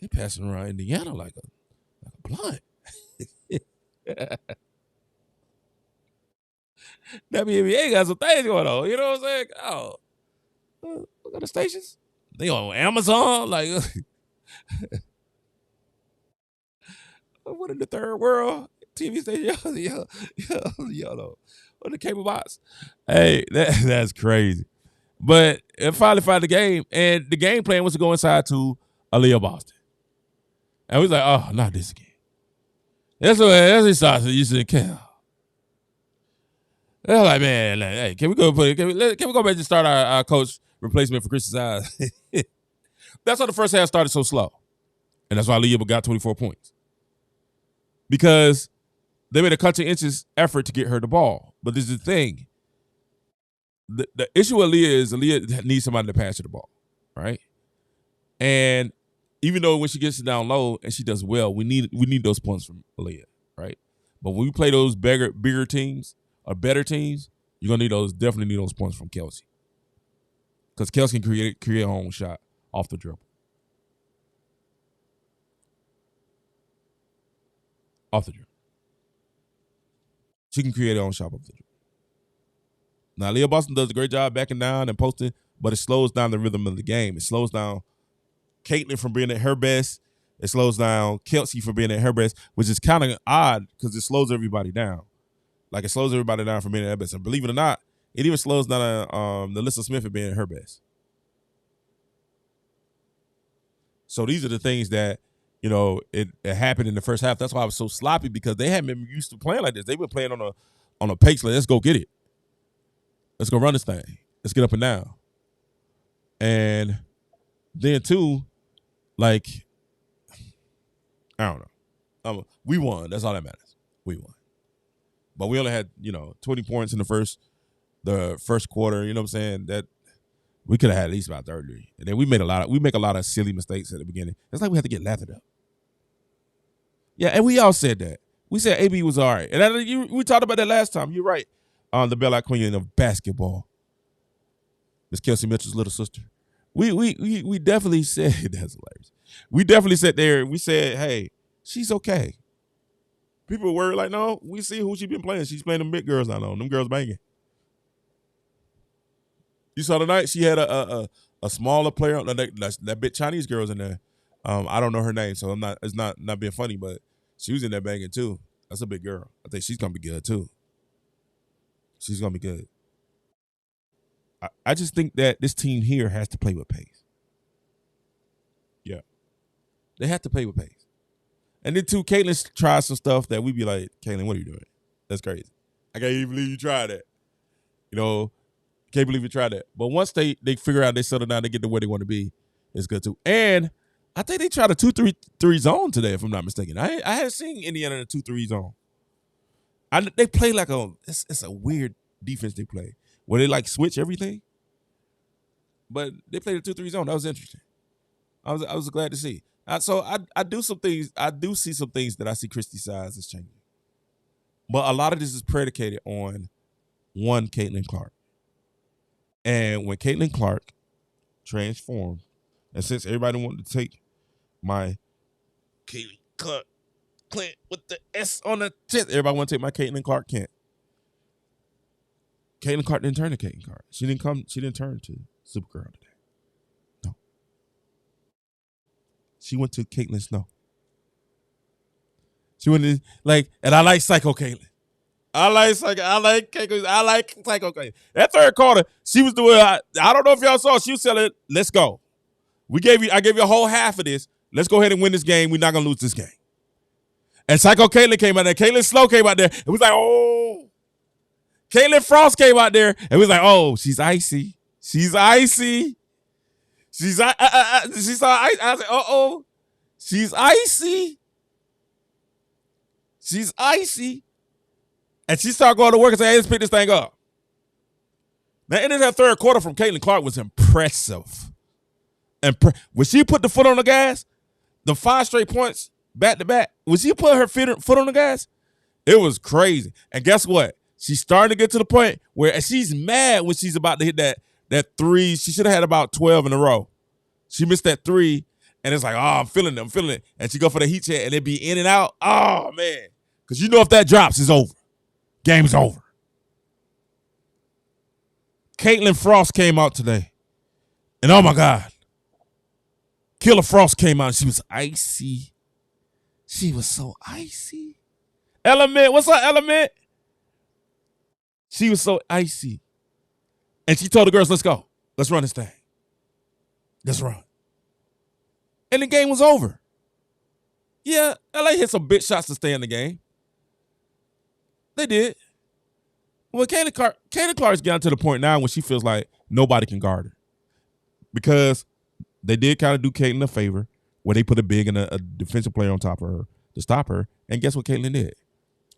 they passing around Indiana like a blunt. WNBA got some things going on. You know what I'm saying? Oh, look at the stations. They on Amazon, like what in the third world TV station? Y'all know. On the cable box. Hey, that's crazy. But it finally found the game, and the game plan was to go inside to Aliyah Boston. And we was like, oh, not this again. That's what starts. You said, Cal. They're like, man, hey, can we go back and start our coach replacement for Christian Size? That's why the first half started so slow. And that's why Aliyah got 24 points. Because they made a conscientious effort to get her the ball. But this is the thing. the issue with Aliyah is Aliyah needs somebody to pass her the ball, right? And even though when she gets it down low and she does well, we need those points from Aliyah, right? But when we play those bigger teams or better teams, you're gonna definitely need those points from Kelsey. Because Kelsey can create her own shot off the dribble. Off the dribble. She can create her own shot off the dribble. Now, Aliyah Boston does a great job backing down and posting, but it slows down the rhythm of the game. It slows down Caitlin from being at her best. It slows down Kelsey from being at her best, which is kind of odd because it slows everybody down. Like, it slows everybody down from being at their best. And believe it or not, it even slows down Alyssa Smith from being at her best. So these are the things that, it happened in the first half. That's why I was so sloppy, because they hadn't been used to playing like this. They've been playing on a pace. Like, let's go get it. Let's go run this thing. Let's get up and down. And then, too, like, I don't know. We won. That's all that matters. We won. But we only had, 20 points in the first quarter. You know what I'm saying? That we could have had at least about 30. And then we make a lot of silly mistakes at the beginning. It's like we had to get lathered up. Yeah, and we all said that. We said AB was all right. And we talked about that last time. You're right. On the Bella Queen of basketball. Miss Kelsey Mitchell's little sister. We definitely said, that's hilarious. We definitely sat there, we said, hey, she's okay. People were like, no, we see who she been playing. She's playing them big girls I know. Them girls banging. You saw tonight, she had a smaller player, that big Chinese girl's in there. I don't know her name, so it's not being funny, but she was in there banging too. That's a big girl. I think she's gonna be good too. She's gonna be good. I just think that this team here has to play with pace. Yeah. They have to play with pace. And then, too, Caitlin tried some stuff that we'd be like, Caitlin, what are you doing? That's crazy. I can't even believe you tried that. Can't believe you tried that. But once they figure out, they settle down, they get to where they want to be, it's good, too. And I think they tried a 2-3 zone today, if I'm not mistaken. I haven't seen Indiana in a 2-3 zone. They play like it's a weird defense they play, where they like switch everything. But they played a 2-3 zone. That was interesting. I was glad to see. So I do some things. I do see some things that I see Christy size is changing. But a lot of this is predicated on one Caitlin Clark. And when Caitlin Clark transformed, and since everybody wanted to take my Caitlin Clark Clint with the S on the chest, everybody want to take my Caitlin Clark Kent. Caitlin Clark didn't turn to Caitlin Clark. She didn't turn to Supergirl today. No. She went to Caitlin Snow. She went to, and I like Psycho Caitlin. I like Psycho Caitlin. That third quarter, she was doing, I don't know if y'all saw, she was selling, let's go. I gave you a whole half of this. Let's go ahead and win this game. We're not going to lose this game. And Psycho Caitlin came out there. Caitlin Slow came out there. It was like, oh. Caitlin Frost came out there. And was like, oh, she's icy. She's icy. She's I said, uh-oh. She's icy. She's icy. And she started going to work and said, hey, let's pick this thing up. Now, ended her third quarter from Caitlin Clark was impressive. When she put the foot on the gas, the 5 straight points back to back, when she put her foot on the gas, it was crazy. And guess what? She's starting to get to the point where she's mad when she's about to hit that 3. She should have had about 12 in a row. She missed that 3, and it's like, oh, I'm feeling it. And she go for the heat check, and it be in and out. Oh, man. Because if that drops, it's over. Game's over. Caitlin Frost came out today. And oh, my God. Killer Frost came out, and she was icy. She was so icy. Element, what's up, Element? She was so icy. And she told the girls, let's go. Let's run this thing. Let's run. And the game was over. Yeah, LA hit some big shots to stay in the game. They did. Well, Caitlin Clark's gotten to the point now when she feels like nobody can guard her. Because they did kind of do Caitlin a favor where they put a big and a defensive player on top of her to stop her. And guess what Caitlin did?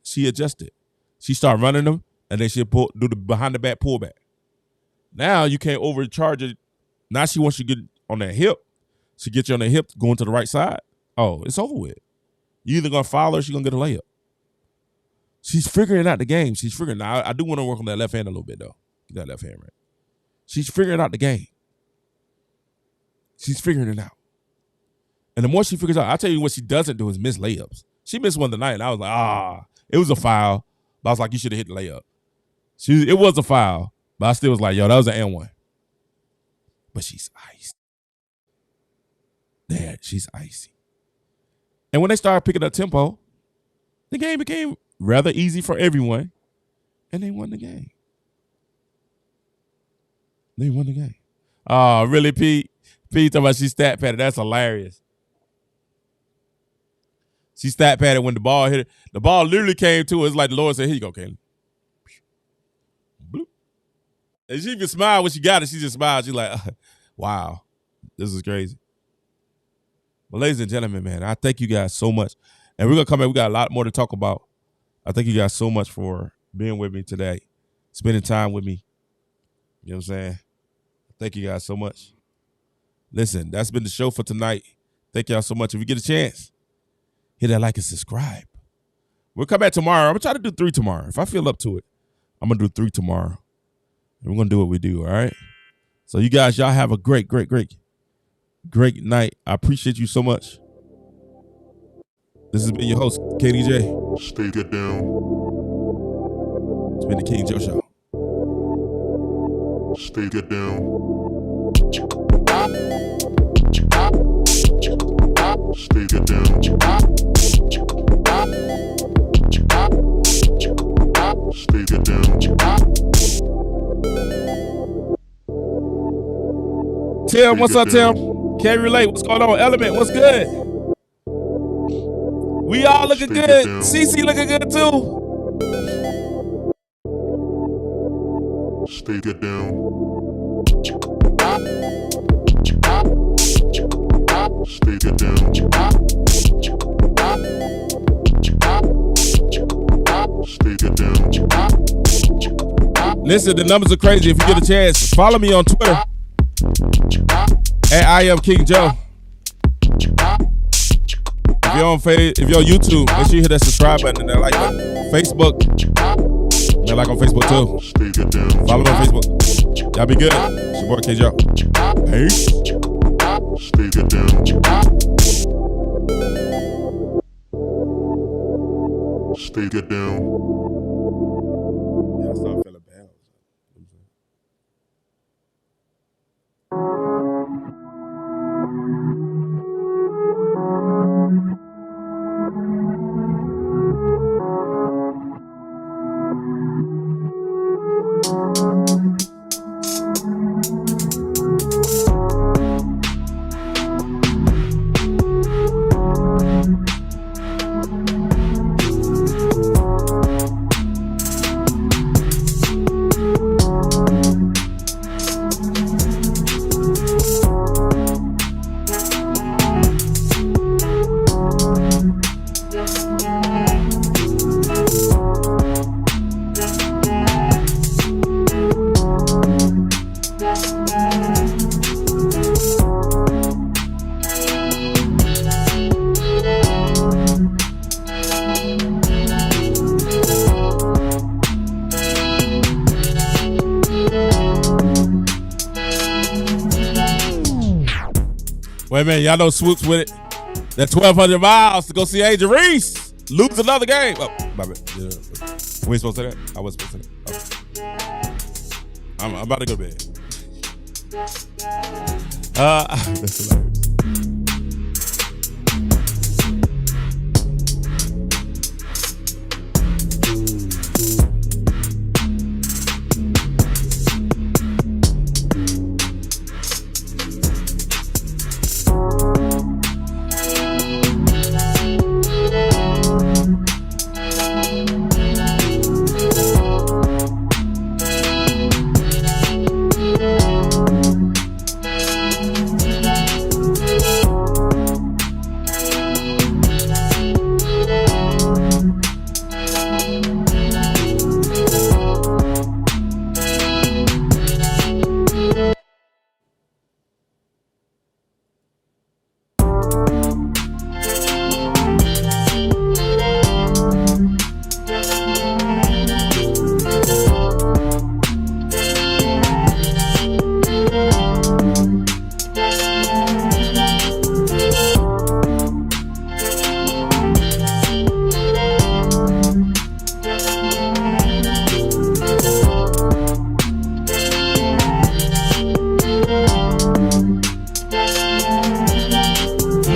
She adjusted. She started running them, and then she'll do the behind-the-back pullback. Now you can't overcharge it. Now she wants you to get on that hip. She gets you on the hip going to the right side. Oh, it's over with. You either gonna foul her or she's gonna get a layup. She's figuring out the game. She's figuring out. I do want to work on that left hand a little bit though. Get that left hand right. She's figuring out the game. She's figuring it out. And the more she figures out, I'll tell you what she doesn't do is miss layups. She missed one tonight, and I was like, it was a foul. But I was like, you should have hit the layup. It was a foul, but I still was like, yo, that was an N1. But she's icy. There, she's icy. And when they started picking up tempo, the game became rather easy for everyone, and they won the game. They won the game. Oh, really, Pete? Pete talking about she stat padded. That's hilarious. She stat padded when the ball hit her. The ball literally came to her. It's like the Lord said, here you go, Kaylee. Bloop. And she even smiled when she got it. She just smiled. She's like, wow, this is crazy. But ladies and gentlemen, man, I thank you guys so much. And we're going to come back. We got a lot more to talk about. I thank you guys so much for being with me today, spending time with me. You know what I'm saying? Thank you guys so much. Listen, that's been the show for tonight. Thank y'all so much. If you get a chance, hit that like and subscribe. We'll come back tomorrow. I'm going to try to do 3 tomorrow. If I feel up to it, I'm going to do 3 tomorrow. And we're going to do what we do, all right? So you guys, y'all have a great night. I appreciate you so much. This has been your host, KDJ. Stay get down. It's been the King Joe Show. Stay get down. Stay get down. Stay get down. Tim, what's up, Tim? Can't relate. What's going on? Element, what's good? We all looking good. CC looking good too. Stay get down. Stay get down. Stay get down. Listen, the numbers are crazy. If you get a chance, follow me on Twitter at I am King Joe. If you're on YouTube, make sure you hit that subscribe button and that like button. Facebook, and like on Facebook too. Follow me on Facebook. Y'all be good. It's your boy King Joe. Peace. Stay get down. Stay get down. Yeah, I start feeling bad. Wait a minute, y'all know Swoops with it. That 1,200 miles to go see Angel Reese. Lose another game. Oh, my bad. Yeah. We ain't supposed to say that? I wasn't supposed to say that. Okay. I'm about to go to bed. That's hilarious.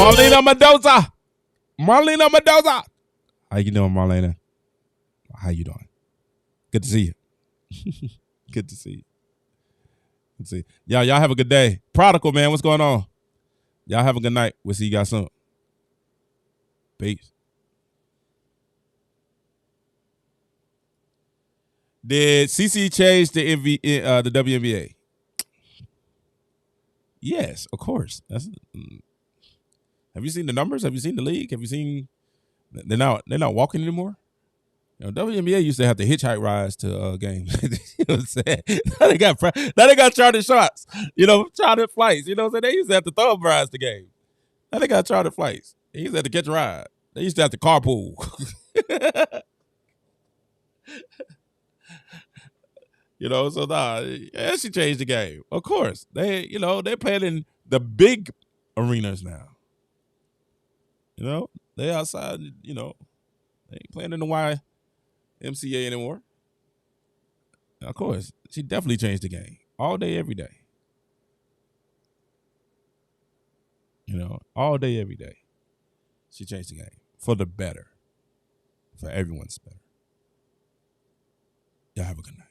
Marlena Mendoza. Marlena Mendoza. How you doing, Marlena? How you doing? Good to see you. Good to see you. Good to see you. Y'all have a good day. Prodigal, man, what's going on? Y'all have a good night. We'll see you guys soon. Peace. Did CC change the the WNBA? Yes, of course. Have you seen the numbers? Have you seen the league? Have you seen they're not walking anymore? You know, WNBA used to have to hitchhike rides to games. You know what I'm saying? Now they got chartered shots. You know, chartered flights. You know what I'm saying? They used to have to thumb rides to games. Now they got chartered flights. They used to have to catch a ride. They used to have to carpool. You know, so yeah, she changed the game. Of course. They're playing in the big arenas now. You know, they outside, you know, they ain't playing in the YMCA anymore. Of course. She definitely changed the game. All day, every day. You know, all day, every day. She changed the game for the better. For everyone's better. Y'all have a good night.